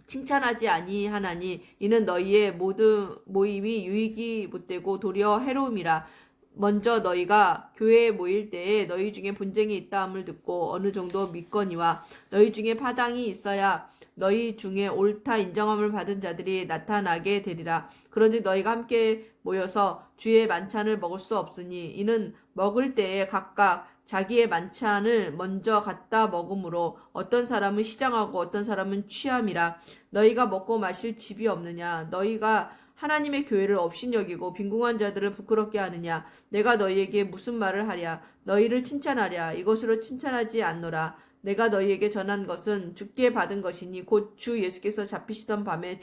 칭찬하지 아니하나니 이는 너희의 모든 모임이 유익이 못되고 도리어 해로움이라. 먼저 너희가 교회에 모일 때에 너희 중에 분쟁이 있다함을 듣고 어느 정도 믿거니와 너희 중에 파당이 있어야 너희 중에 옳다 인정함을 받은 자들이 나타나게 되리라. 그런즉 너희가 함께 모여서 주의 만찬을 먹을 수 없으니 이는 먹을 때에 각각 자기의 만찬을 먼저 갖다 먹으므로 어떤 사람은 시장하고 어떤 사람은 취함이라. 너희가 먹고 마실 집이 없느냐. 너희가 하나님의 교회를 업신여기고 빈궁한 자들을 부끄럽게 하느냐. 내가 너희에게 무슨 말을 하랴. 너희를 칭찬하랴. 이것으로 칭찬하지 않노라. 내가 너희에게 전한 것은 주께 받은 것이니 곧 주 예수께서 잡히시던 밤에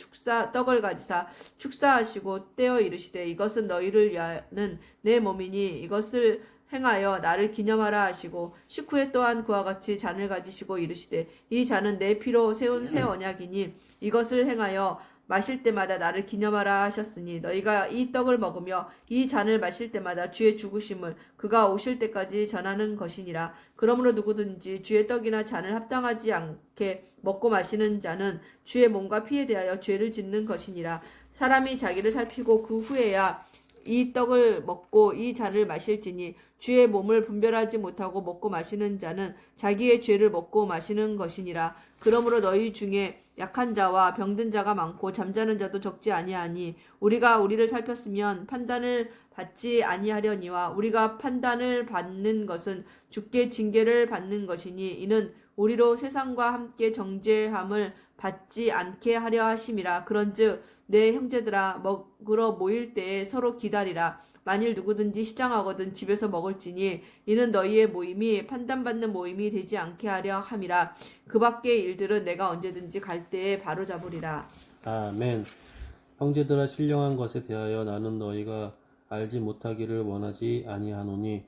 떡을 가지사 축사하시고 떼어 이르시되 이것은 너희를 위하는 내 몸이니 이것을 행하여 나를 기념하라 하시고 식후에 또한 그와 같이 잔을 가지시고 이르시되 이 잔은 내 피로 세운 새 언약이니 이것을 행하여 마실 때마다 나를 기념하라 하셨으니 너희가 이 떡을 먹으며 이 잔을 마실 때마다 주의 죽으심을 그가 오실 때까지 전하는 것이니라. 그러므로 누구든지 주의 떡이나 잔을 합당하지 않게 먹고 마시는 자는 주의 몸과 피에 대하여 죄를 짓는 것이니라. 사람이 자기를 살피고 그 후에야 이 떡을 먹고 이 잔을 마실지니 주의 몸을 분별하지 못하고 먹고 마시는 자는 자기의 죄를 먹고 마시는 것이니라. 그러므로 너희 중에 약한 자와 병든 자가 많고 잠자는 자도 적지 아니하니 우리가 우리를 살폈으면 판단을 받지 아니하려니와 우리가 판단을 받는 것은 주께 징계를 받는 것이니 이는 우리로 세상과 함께 정죄함을 받지 않게 하려 하심이라. 그런즉 내 형제들아 먹으러 모일 때에 서로 기다리라. 만일 누구든지 시장하거든 집에서 먹을지니 이는 너희의 모임이 판단받는 모임이 되지 않게 하려 함이라. 그 밖의 일들은 내가 언제든지 갈 때에 바로잡으리라. 아멘. 형제들아 신령한 것에 대하여 나는 너희가 알지 못하기를 원하지 아니하노니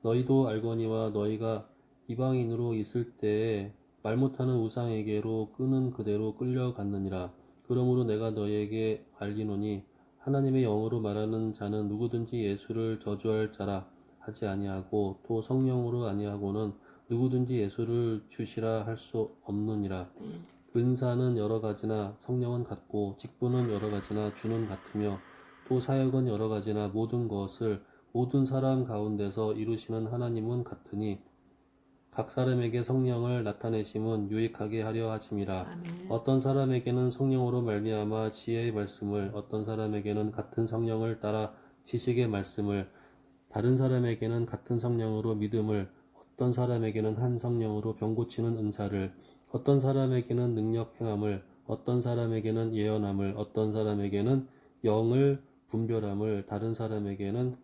너희도 알거니와 너희가 이방인으로 있을 때에 말 못하는 우상에게로 끄는 그대로 끌려갔느니라. 그러므로 내가 너희에게 알리노니 하나님의 영으로 말하는 자는 누구든지 예수를 저주할 자라 하지 아니하고 또 성령으로 아니하고는 누구든지 예수를 주시라 할 수 없느니라. 은사는 여러 가지나 성령은 같고 직분은 여러 가지나 주는 같으며 또 사역은 여러 가지나 모든 것을 모든 사람 가운데서 이루시는 하나님은 같으니 각 사람에게 성령을 나타내심은 유익하게 하려 하심이라. 아멘. 어떤 사람에게는 성령으로 말미암아 지혜의 말씀을, 어떤 사람에게는 같은 성령을 따라 지식의 말씀을, 다른 사람에게는 같은 성령으로 믿음을, 어떤 사람에게는 한 성령으로 병 고치는 은사를, 어떤 사람에게는 능력 행함을, 어떤 사람에게는 예언함을, 어떤 사람에게는 영을 분별함을, 다른 사람에게는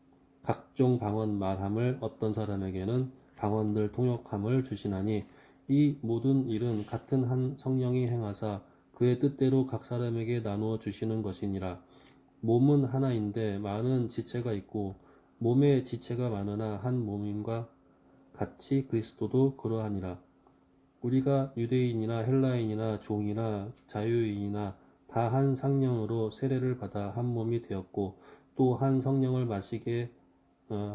각종 방언 말함을, 어떤 사람에게는 방언들 통역함을 주시나니 이 모든 일은 같은 한 성령이 행하사 그의 뜻대로 각 사람에게 나누어 주시는 것이니라. 몸은 하나인데 많은 지체가 있고 몸의 지체가 많으나 한 몸임과 같이 그리스도도 그러하니라. 우리가 유대인이나 헬라인이나 종이나 자유인이나 다 한 성령으로 세례를 받아 한 몸이 되었고 또 한 성령을 마시게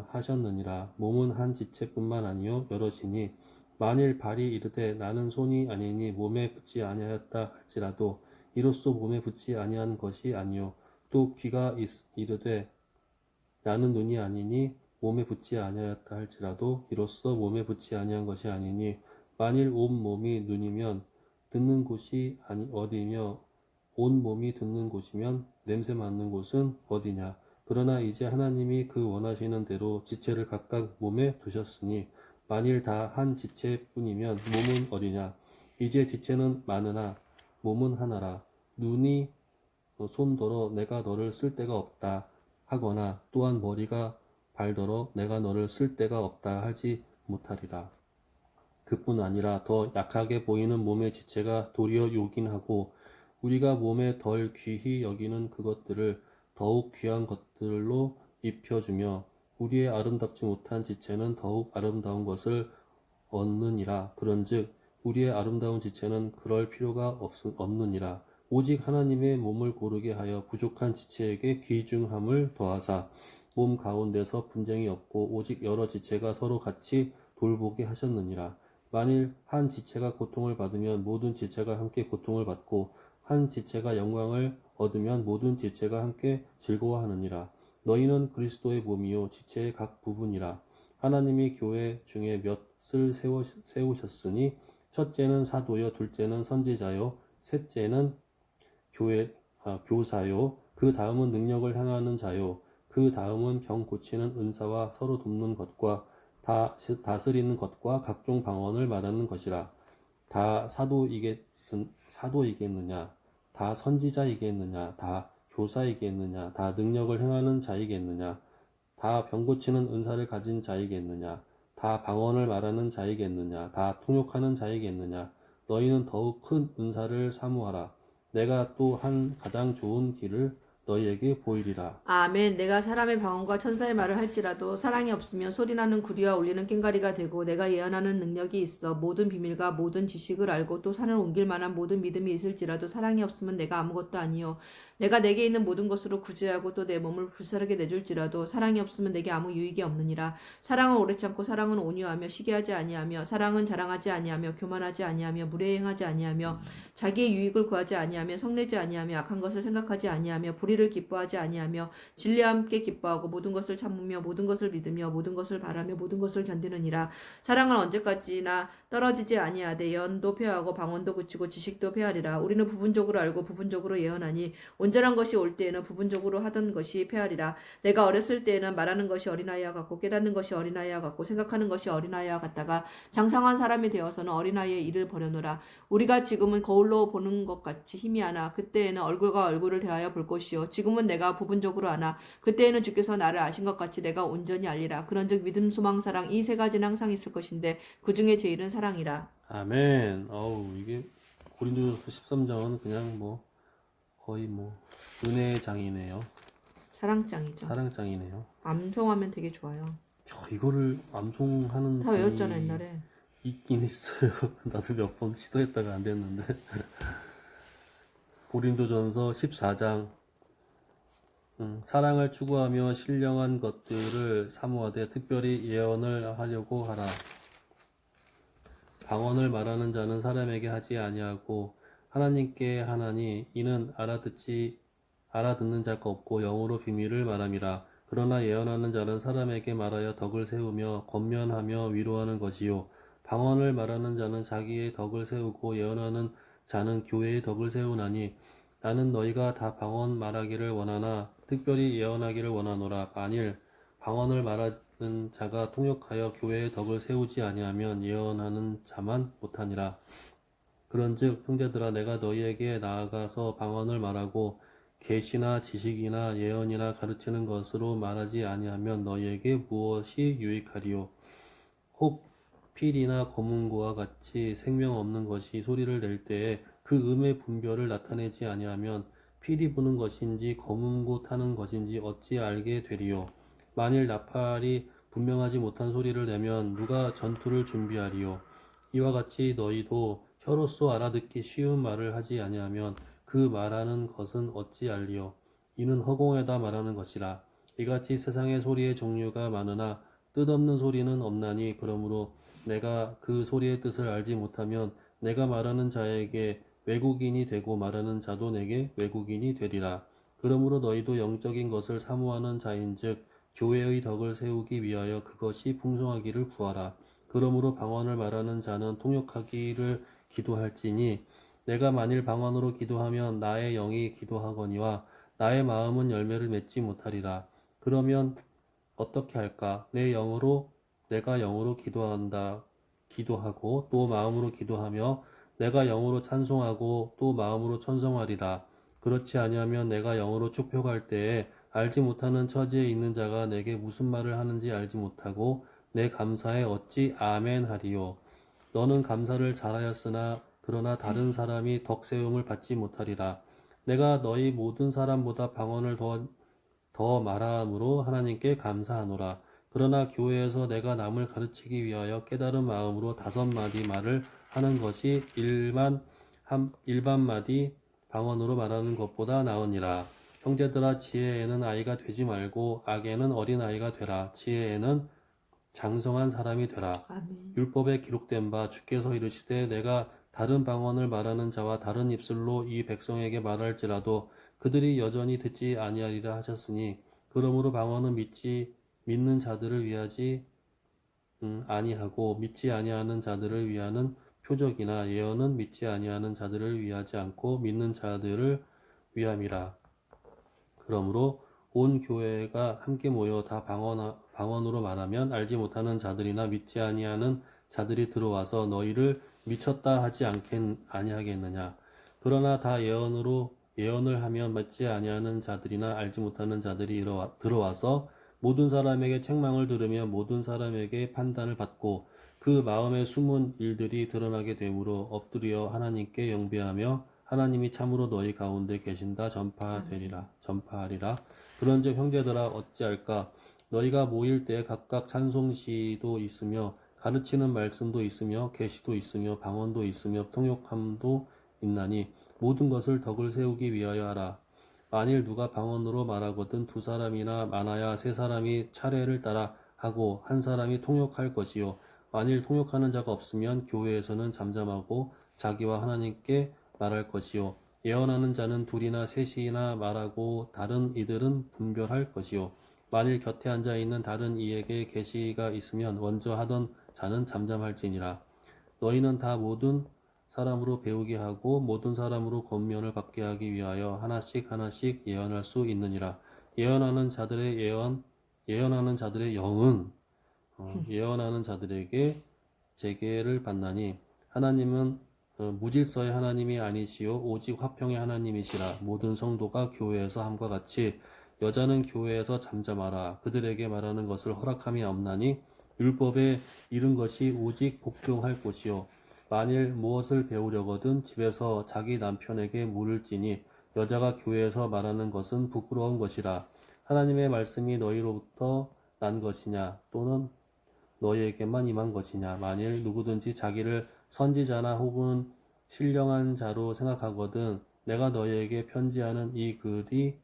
하셨느니라. 몸은 한 지체뿐만 아니요 여럿이니 만일 발이 이르되 나는 손이 아니니 몸에 붙지 아니하였다 할지라도 이로써 몸에 붙지 아니한 것이 아니요 또 귀가 이르되 나는 눈이 아니니 몸에 붙지 아니하였다 할지라도 이로써 몸에 붙지 아니한 것이 아니니 만일 온 몸이 눈이면 듣는 곳이 어디며 온 몸이 듣는 곳이면 냄새 맡는 곳은 어디냐. 그러나 이제 하나님이 그 원하시는 대로 지체를 각각 몸에 두셨으니 만일 다 한 지체뿐이면 몸은 어디냐. 이제 지체는 많으나 몸은 하나라. 눈이 손더러 내가 너를 쓸 데가 없다 하거나 또한 머리가 발더러 내가 너를 쓸 데가 없다 하지 못하리라. 그뿐 아니라 더 약하게 보이는 몸의 지체가 도리어 요긴하고 우리가 몸에 덜 귀히 여기는 그것들을 더욱 귀한 것들로 입혀주며 우리의 아름답지 못한 지체는 더욱 아름다운 것을 얻느니라. 그런즉 우리의 아름다운 지체는 그럴 필요가 없느니라. 오직 하나님의 몸을 고르게 하여 부족한 지체에게 귀중함을 더하사 몸 가운데서 분쟁이 없고 오직 여러 지체가 서로 같이 돌보게 하셨느니라. 만일 한 지체가 고통을 받으면 모든 지체가 함께 고통을 받고 한 지체가 영광을 얻으면 모든 지체가 함께 즐거워하느니라. 너희는 그리스도의 몸이요 지체의 각 부분이라. 하나님이 교회 중에 몇을 세우셨으니 첫째는 사도요 둘째는 선지자요 셋째는 교사요 그 다음은 능력을 행하는 자요 그 다음은 병 고치는 은사와 서로 돕는 것과 다스리는 것과 각종 방언을 말하는 것이라. 다 사도이겠느냐? 다 선지자이겠느냐? 다 교사이겠느냐? 다 능력을 행하는 자이겠느냐? 다 병 고치는 은사를 가진 자이겠느냐? 다 방언을 말하는 자이겠느냐? 다 통역하는 자이겠느냐? 너희는 더욱 큰 은사를 사모하라. 내가 또 한 가장 좋은 길을 너희에게 보이리라. 아멘. 내가 사람의 방언과 천사의 말을 할지라도 사랑이 없으면 소리나는 구리와 울리는 꽹과리가 되고 내가 예언하는 능력이 있어 모든 비밀과 모든 지식을 알고 또 산을 옮길 만한 모든 믿음이 있을지라도 사랑이 없으면 내가 아무것도 아니요 내가 내게 있는 모든 것으로 구제하고 또 내 몸을 불사르게 내줄지라도 사랑이 없으면 내게 아무 유익이 없느니라. 사랑은 오래 참고 사랑은 온유하며 시기하지 아니하며 사랑은 자랑하지 아니하며 교만하지 아니하며 무례 행하지 아니하며 자기의 유익을 구하지 아니하며 성내지 아니하며 악한 것을 생각하지 아니하며 불의를 기뻐하지 아니하며 진리와 함께 기뻐하고 모든 것을 참으며 모든 것을 믿으며 모든 것을 바라며 모든 것을 견디느니라. 사랑은 언제까지나 떨어지지 아니하되 예언도 폐하고 방언도 그치고 지식도 폐하리라. 우리는 부분적으로 알고 부분적으로 예언하니 온전한 것이 올 때에는 부분적으로 하던 것이 폐하리라. 내가 어렸을 때에는 말하는 것이 어린아이와 같고 깨닫는 것이 어린아이와 같고 생각하는 것이 어린아이와 같다가 장성한 사람이 되어서는 어린아이의 일을 버려노라. 우리가 지금은 거울로 보는 것 같이 희미하나 그때에는 얼굴과 얼굴을 대하여 볼 것이요 지금은 내가 부분적으로 아나 그때에는 주께서 나를 아신 것 같이 내가 온전히 알리라. 그런즉 믿음 소망 사랑 이 세 가지는 항상 있을 것인데 그 중에 제일은 사랑이라. 아멘. 이게 고린도전서 13장은 그냥 거의 은혜의 장이네요. 사랑장이죠. 사랑장이네요. 암송하면 되게 좋아요. 이거를 암송하는 다 외웠잖아 옛날에. 있긴 있어요. 나도 몇 번 시도했다가 안 됐는데. 고린도전서 14장. 사랑을 추구하며 신령한 것들을 사모하되 특별히 예언을 하려고 하라. 방언을 말하는 자는 사람에게 하지 아니하고 하나님께 하나니 이는 알아듣는 자가 없고 영으로 비밀을 말함이라. 그러나 예언하는 자는 사람에게 말하여 덕을 세우며 권면하며 위로하는 것이요 방언을 말하는 자는 자기의 덕을 세우고 예언하는 자는 교회의 덕을 세우나니 나는 너희가 다 방언 말하기를 원하나 특별히 예언하기를 원하노라. 만일 방언을 말하는 자가 통역하여 교회의 덕을 세우지 아니하면 예언하는 자만 못하니라. 그런즉 형제들아 내가 너희에게 나아가서 방언을 말하고 계시나 지식이나 예언이나 가르치는 것으로 말하지 아니하면 너희에게 무엇이 유익하리요? 혹 필이나 검은고와 같이 생명 없는 것이 소리를 낼 때에 그 음의 분별을 나타내지 아니하면 필이 부는 것인지 검은고 타는 것인지 어찌 알게 되리요? 만일 나팔이 분명하지 못한 소리를 내면 누가 전투를 준비하리요? 이와 같이 너희도 혀로서 알아듣기 쉬운 말을 하지 아니하면 그 말하는 것은 어찌 알리요? 이는 허공에다 말하는 것이라. 이같이 세상의 소리의 종류가 많으나 뜻없는 소리는 없나니 그러므로 내가 그 소리의 뜻을 알지 못하면 내가 말하는 자에게 외국인이 되고 말하는 자도 내게 외국인이 되리라. 그러므로 너희도 영적인 것을 사모하는 자인즉 교회의 덕을 세우기 위하여 그것이 풍성하기를 구하라. 그러므로 방언을 말하는 자는 통역하기를 기도할지니 내가 만일 방언으로 기도하면 나의 영이 기도하거니와 나의 마음은 열매를 맺지 못하리라. 그러면 어떻게 할까? 내가 영으로 기도하고 또 마음으로 기도하며 내가 영으로 찬송하고 또 마음으로 천성하리라. 그렇지 아니하면 내가 영으로 축복할 때에 알지 못하는 처지에 있는 자가 내게 무슨 말을 하는지 알지 못하고 내 감사에 어찌 아멘 하리요. 너는 감사를 잘하였으나 그러나 다른 사람이 덕세움을 받지 못하리라. 내가 너희 모든 사람보다 방언을 더 말함으로 하나님께 감사하노라. 그러나 교회에서 내가 남을 가르치기 위하여 깨달은 마음으로 5마디 말을 하는 것이 일반 마디 방언으로 말하는 것보다 나으니라. 형제들아 지혜에는 아이가 되지 말고 악에는 어린아이가 되라. 지혜에는 장성한 사람이 되라. 아멘. 율법에 기록된 바 주께서 이르시되 내가 다른 방언을 말하는 자와 다른 입술로 이 백성에게 말할지라도 그들이 여전히 듣지 아니하리라 하셨으니 그러므로 방언은 믿는 자들을 위하지 아니하고 믿지 아니하는 자들을 위하는 표적이나 예언은 믿지 아니하는 자들을 위하지 않고 믿는 자들을 위함이라. 그러므로 온 교회가 함께 모여 다 방언으로 말하면 알지 못하는 자들이나 믿지 아니하는 자들이 들어와서 너희를 미쳤다 하지 아니하겠느냐. 그러나 다 예언을 하면 믿지 아니하는 자들이나 알지 못하는 자들이 들어와서 모든 사람에게 책망을 들으며 모든 사람에게 판단을 받고 그 마음의 숨은 일들이 드러나게 되므로 엎드려 하나님께 영배하며 하나님이 참으로 너희 가운데 계신다 전파하리라. 그런즉 형제들아 어찌할까? 너희가 모일 때 각각 찬송시도 있으며 가르치는 말씀도 있으며 계시도 있으며 방언도 있으며 통역함도 있나니 모든 것을 덕을 세우기 위하여 하라. 만일 누가 방언으로 말하거든 2사람이나 많아야 3사람이 차례를 따라 하고 한 사람이 통역할 것이요. 만일 통역하는 자가 없으면 교회에서는 잠잠하고 자기와 하나님께 말할 것이요. 예언하는 자는 2이나 3이나 말하고 다른 이들은 분별할 것이요. 만일 곁에 앉아 있는 다른 이에게 계시가 있으면 먼저 하던 자는 잠잠할지니라. 너희는 다 모든 사람으로 배우게 하고 모든 사람으로 권면을 받게 하기 위하여 하나씩 예언할 수 있느니라. 예언하는 자들의 영은 예언하는 자들에게 재계를 받나니 하나님은 무질서의 하나님이 아니시요 오직 화평의 하나님이시라. 모든 성도가 교회에서 함과 같이 여자는 교회에서 잠잠하라. 그들에게 말하는 것을 허락함이 없나니 율법에 이른 것이 오직 복종할 것이요. 만일 무엇을 배우려거든 집에서 자기 남편에게 물을지니 여자가 교회에서 말하는 것은 부끄러운 것이라. 하나님의 말씀이 너희로부터 난 것이냐 또는 너희에게만 임한 것이냐. 만일 누구든지 자기를 선지자나 혹은 신령한 자로 생각하거든 내가 너희에게 편지하는 이 글이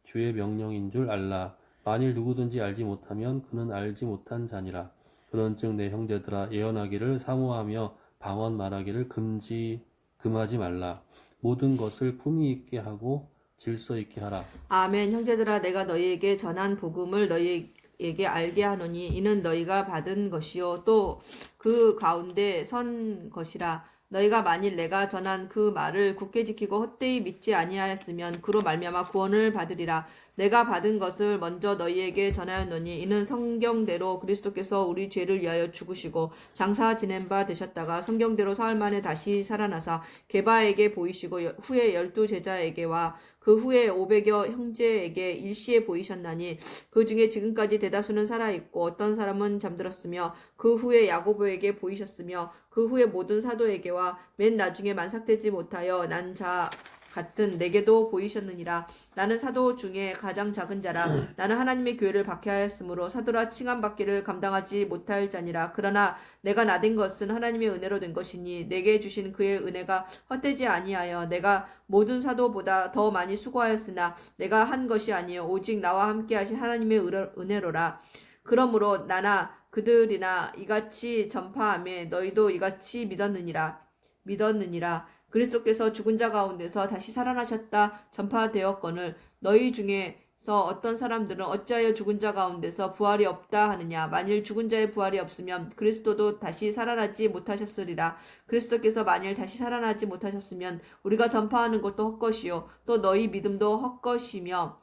주의 명령인 줄 알라. 만일 누구든지 알지 못하면 그는 알지 못한 자니라. 그런즉 내 형제들아 예언하기를 사모하며 방언 말하기를 금하지 말라. 모든 것을 품위 있게 하고 질서 있게 하라. 아멘. 형제들아 내가 너희에게 전한 복음을 너희에게 알게 하노니 이는 너희가 받은 것이요 또 그 가운데 선 것이라. 너희가 만일 내가 전한 그 말을 굳게 지키고 헛되이 믿지 아니하였으면 그로 말미암아 구원을 받으리라. 내가 받은 것을 먼저 너희에게 전하였노니 이는 성경대로 그리스도께서 우리 죄를 위하여 죽으시고 장사 지낸 바 되셨다가 성경대로 사흘 만에 다시 살아나사 게바에게 보이시고 후에 12제자에게와 그 후에 500여 형제에게 일시에 보이셨나니 그 중에 지금까지 대다수는 살아있고 어떤 사람은 잠들었으며 그 후에 야고보에게 보이셨으며 그 후에 모든 사도에게와 맨 나중에 만삭되지 못하여 난 자 같은 내게도 보이셨느니라. 나는 사도 중에 가장 작은 자라. 나는 하나님의 교회를 박해하였으므로 사도라 칭함받기를 감당하지 못할 자니라. 그러나 내가 나된 것은 하나님의 은혜로 된 것이니 내게 주신 그의 은혜가 헛되지 아니하여 내가 모든 사도보다 더 많이 수고하였으나 내가 한 것이 아니요 오직 나와 함께 하신 하나님의 은혜로라. 그러므로 나나 그들이나 이같이 전파하며 너희도 이같이 믿었느니라. 그리스도께서 죽은 자 가운데서 다시 살아나셨다 전파되었거늘 너희 중에서 어떤 사람들은 어찌하여 죽은 자 가운데서 부활이 없다 하느냐. 만일 죽은 자의 부활이 없으면 그리스도도 다시 살아나지 못하셨으리라. 그리스도께서 만일 다시 살아나지 못하셨으면 우리가 전파하는 것도 헛것이요 또 너희 믿음도 헛것이며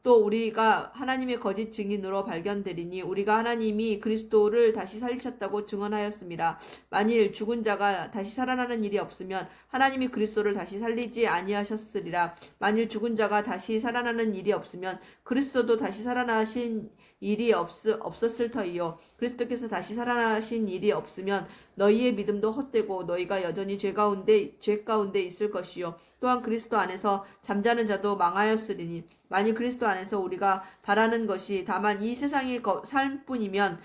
또 우리가 하나님의 거짓 증인으로 발견되리니 우리가 하나님이 그리스도를 다시 살리셨다고 증언하였습니다. 만일 죽은 자가 다시 살아나는 일이 없으면 하나님이 그리스도를 다시 살리지 아니하셨으리라. 만일 죽은 자가 다시 살아나는 일이 없으면 그리스도도 다시 살아나신 일이 없었을 터이요. 그리스도께서 다시 살아나신 일이 없으면 너희의 믿음도 헛되고 너희가 여전히 죄 가운데 있을 것이요. 또한 그리스도 안에서 잠자는 자도 망하였으리니 만일 그리스도 안에서 우리가 바라는 것이 다만 이 세상의 삶뿐이면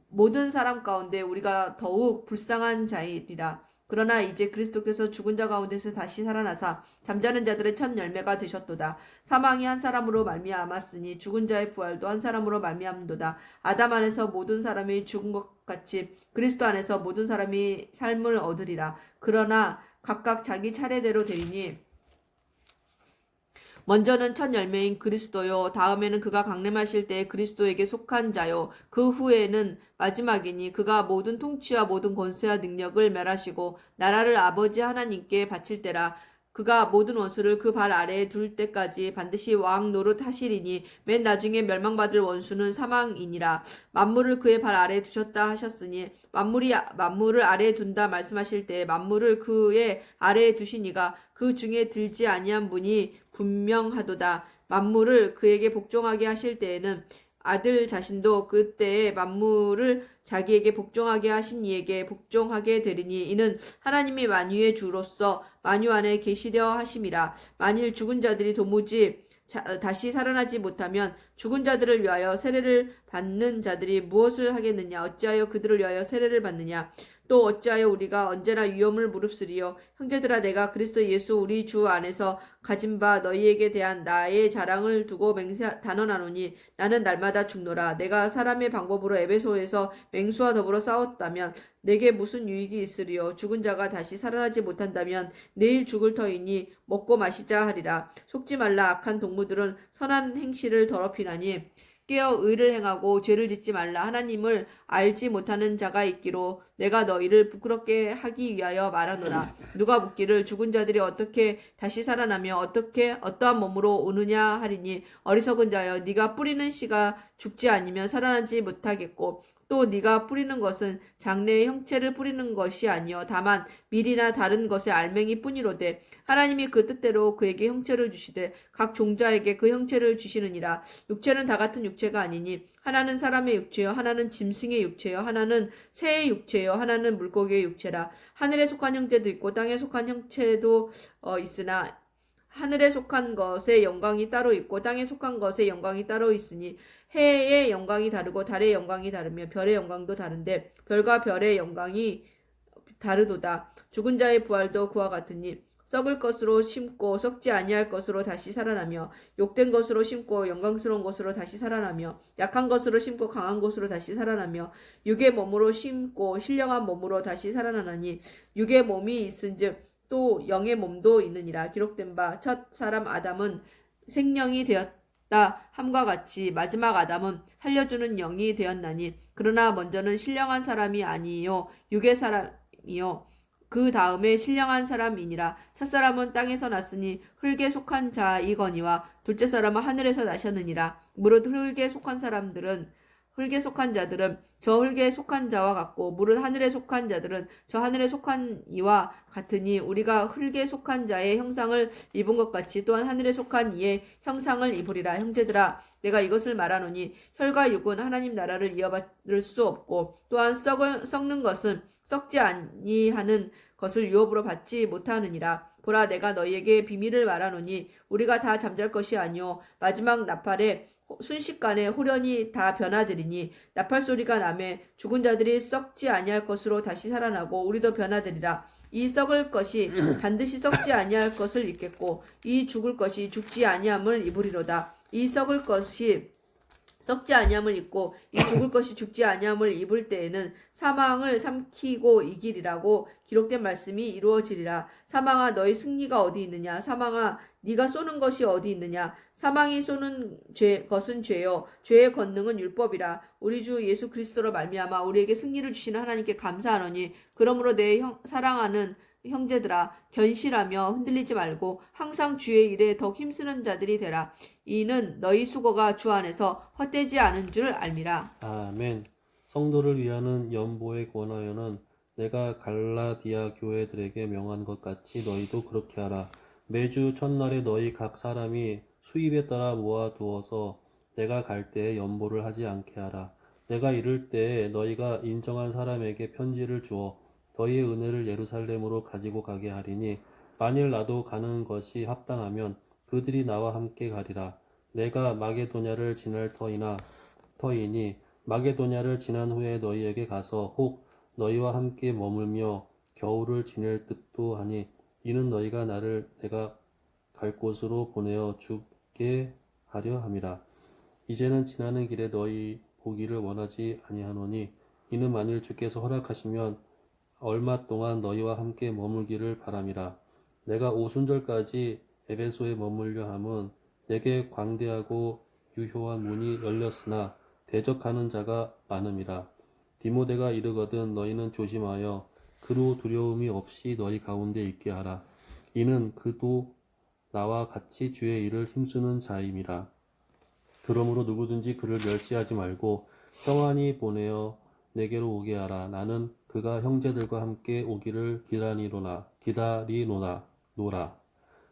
모든 사람 가운데 우리가 더욱 불쌍한 자이리라. 그러나 이제 그리스도께서 죽은 자 가운데서 다시 살아나사 잠자는 자들의 첫 열매가 되셨도다. 사망이 한 사람으로 말미암았으니 죽은 자의 부활도 한 사람으로 말미암도다. 아담 안에서 모든 사람이 죽은 것 같이 그리스도 안에서 모든 사람이 삶을 얻으리라. 그러나 각각 자기 차례대로 되리니 먼저는 첫 열매인 그리스도요 다음에는 그가 강림하실 때에 그리스도에게 속한 자요 그 후에는 마지막이니 그가 모든 통치와 모든 권세와 능력을 멸하시고 나라를 아버지 하나님께 바칠 때라. 그가 모든 원수를 그 발 아래에 둘 때까지 반드시 왕 노릇하시리니 맨 나중에 멸망받을 원수는 사망이니라. 만물을 그의 발 아래에 두셨다 하셨으니 만물을 아래에 둔다 말씀하실 때 만물을 그의 아래에 두시니가 그 중에 들지 아니한 분이 분명하도다. 만물을 그에게 복종하게 하실 때에는 아들 자신도 그때에 만물을 자기에게 복종하게 하신 이에게 복종하게 되리니 이는 하나님이 만유의 주로서 만유 안에 계시려 하심이라. 만일 죽은 자들이 도무지 다시 살아나지 못하면 죽은 자들을 위하여 세례를 받는 자들이 무엇을 하겠느냐. 어찌하여 그들을 위하여 세례를 받느냐. 또 어찌하여 우리가 언제나 위험을 무릅쓰리요. 형제들아 내가 그리스도 예수 우리 주 안에서 가진 바 너희에게 대한 나의 자랑을 두고 단언하노니 나는 날마다 죽노라. 내가 사람의 방법으로 에베소에서 맹수와 더불어 싸웠다면 내게 무슨 유익이 있으리요. 죽은 자가 다시 살아나지 못한다면 내일 죽을 터이니 먹고 마시자 하리라. 속지 말라. 악한 동무들은 선한 행실을 더럽히나니 깨어 의를 행하고 죄를 짓지 말라. 하나님을 알지 못하는 자가 있기로 내가 너희를 부끄럽게 하기 위하여 말하노라. 누가 묻기를 죽은 자들이 어떻게 다시 살아나며 어떠한 몸으로 오느냐 하리니 어리석은 자여 네가 뿌리는 씨가 죽지 않으면 살아나지 못하겠고 또 네가 뿌리는 것은 장래의 형체를 뿌리는 것이 아니요 다만 밀이나 다른 것의 알맹이 뿐이로되 하나님이 그 뜻대로 그에게 형체를 주시되 각 종자에게 그 형체를 주시느니라. 육체는 다 같은 육체가 아니니 하나는 사람의 육체요 하나는 짐승의 육체요 하나는 새의 육체요 하나는 물고기의 육체라. 하늘에 속한 형체도 있고 땅에 속한 형체도 있으나 하늘에 속한 것의 영광이 따로 있고 땅에 속한 것의 영광이 따로 있으니 해의 영광이 다르고 달의 영광이 다르며 별의 영광도 다른데 별과 별의 영광이 다르도다. 죽은 자의 부활도 그와 같으니 썩을 것으로 심고 썩지 아니할 것으로 다시 살아나며 욕된 것으로 심고 영광스러운 것으로 다시 살아나며 약한 것으로 심고 강한 것으로 다시 살아나며 육의 몸으로 심고 신령한 몸으로 다시 살아나니 육의 몸이 있은즉 또 영의 몸도 있느니라. 기록된 바 첫 사람 아담은 생명이 되었다 함과 같이 마지막 아담은 살려주는 영이 되었나니 그러나 먼저는 신령한 사람이 아니요 육의 사람이요 그 다음에 신령한 사람이니라. 첫사람은 땅에서 났으니 흙에 속한 자이거니와 둘째 사람은 하늘에서 나셨느니라. 무릇 흙에 속한 자들은 저 흙에 속한 자와 같고 무릇 하늘에 속한 자들은 저 하늘에 속한 이와 같으니 우리가 흙에 속한 자의 형상을 입은 것 같이 또한 하늘에 속한 이의 형상을 입으리라. 형제들아, 내가 이것을 말하노니 혈과 육은 하나님 나라를 이어받을 수 없고 또한 썩는 것은 썩지 아니하는 것을 유업으로 받지 못하느니라. 보라, 내가 너희에게 비밀을 말하노니 우리가 다 잠잘 것이 아니요 마지막 나팔에 순식간에 후련히 다 변화되리니 나팔 소리가 나매 죽은 자들이 썩지 아니할 것으로 다시 살아나고 우리도 변화되리라. 이 썩을 것이 반드시 썩지 아니할 것을 입겠고 이 죽을 것이 죽지 아니함을 입으리로다. 이 썩을 것이 썩지 아니함을 입고 이 죽을 것이 죽지 아니함을 입을 때에는 사망을 삼키고 이기리라고 기록된 말씀이 이루어지리라. 사망아, 너희 승리가 어디 있느냐? 사망아, 네가 쏘는 것이 어디 있느냐? 사망이 쏘는 것은 죄요 죄의 권능은 율법이라. 우리 주 예수 그리스도로 말미암아 우리에게 승리를 주시는 하나님께 감사하노니 그러므로 내 사랑하는 형제들아, 견실하며 흔들리지 말고 항상 주의 일에 더 힘쓰는 자들이 되라. 이는 너희 수고가 주 안에서 헛되지 않은 줄 알미라. 아멘. 성도를 위하는 연보에 권하여는 내가 갈라디아 교회들에게 명한 것 같이 너희도 그렇게 하라. 매주 첫날에 너희 각 사람이 수입에 따라 모아두어서 내가 갈 때에 연보를 하지 않게 하라. 내가 이를 때에 너희가 인정한 사람에게 편지를 주어 너희의 은혜를 예루살렘으로 가지고 가게 하리니 만일 나도 가는 것이 합당하면 그들이 나와 함께 가리라. 내가 마게도냐를 지날 터이니 마게도냐를 지난 후에 너희에게 가서 혹 너희와 함께 머물며 겨울을 지낼 듯도 하니 이는 너희가 나를 내가 갈 곳으로 보내어 주게 하려 함이라. 이제는 지나는 길에 너희 보기를 원하지 아니하노니 이는 만일 주께서 허락하시면 얼마 동안 너희와 함께 머물기를 바람이라. 내가 오순절까지 에베소에 머물려 함은 내게 광대하고 유효한 문이 열렸으나 대적하는 자가 많음이라. 디모데가 이르거든 너희는 조심하여 그로 두려움이 없이 너희 가운데 있게 하라. 이는 그도 나와 같이 주의 일을 힘쓰는 자임이라. 그러므로 누구든지 그를 멸시하지 말고 평안히 보내어 내게로 오게 하라. 나는 그가 형제들과 함께 오기를 기다리노라.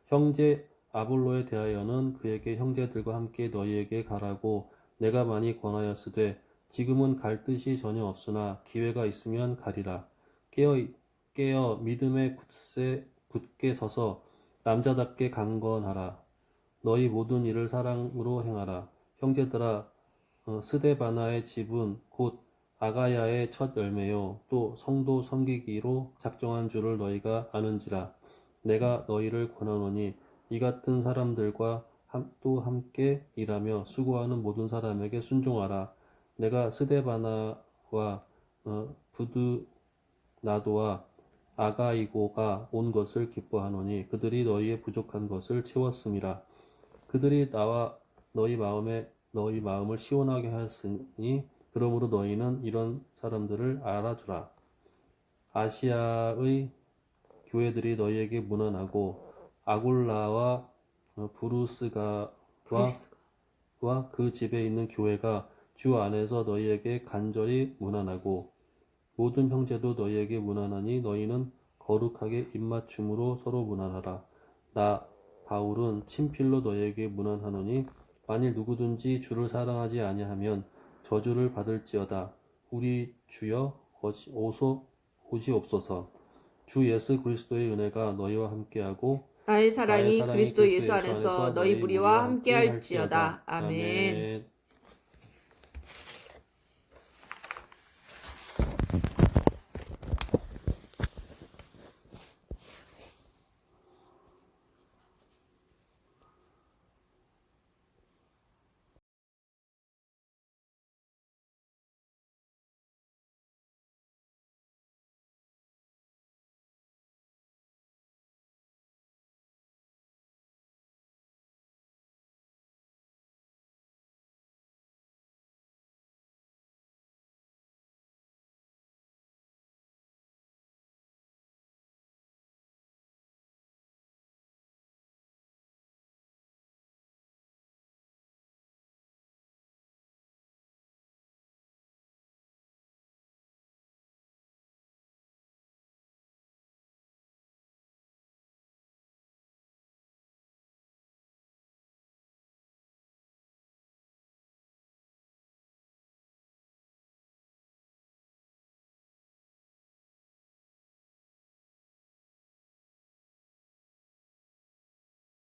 형제 아볼로에 대하여는 그에게 형제들과 함께 너희에게 가라고 내가 많이 권하였으되 지금은 갈 뜻이 전혀 없으나 기회가 있으면 가리라. 깨어 믿음에 굳게 서서 남자답게 강건하라. 너희 모든 일을 사랑으로 행하라. 형제들아, 스데바나의 집은 곧 아가야의 첫 열매요 또 성도 섬기기로 작정한 줄을 너희가 아는지라. 내가 너희를 권하노니 이 같은 사람들과 또 함께 일하며 수고하는 모든 사람에게 순종하라. 내가 스데바나와 부드나도와 아가이고가 온 것을 기뻐하노니 그들이 너희의 부족한 것을 채웠음이라. 그들이 나와 너희 마음을 시원하게 하였으니 그러므로 너희는 이런 사람들을 알아주라. 아시아의 교회들이 너희에게 문안하고 아골라와 부르스가와 그 집에 있는 교회가 주 안에서 너희에게 간절히 문안하고 모든 형제도 너희에게 문안하니 너희는 거룩하게 입맞춤으로 서로 문안하라. 나 바울은 친필로 너희에게 문안하노니 만일 누구든지 주를 사랑하지 아니하면 저주를 받을지어다. 우리 주여 오시옵소서. 주 예수 그리스도의 은혜가 너희와 함께하고 나의 사랑이 그리스도 예수 안에서 너희 무리와 함께할지어다. 아멘.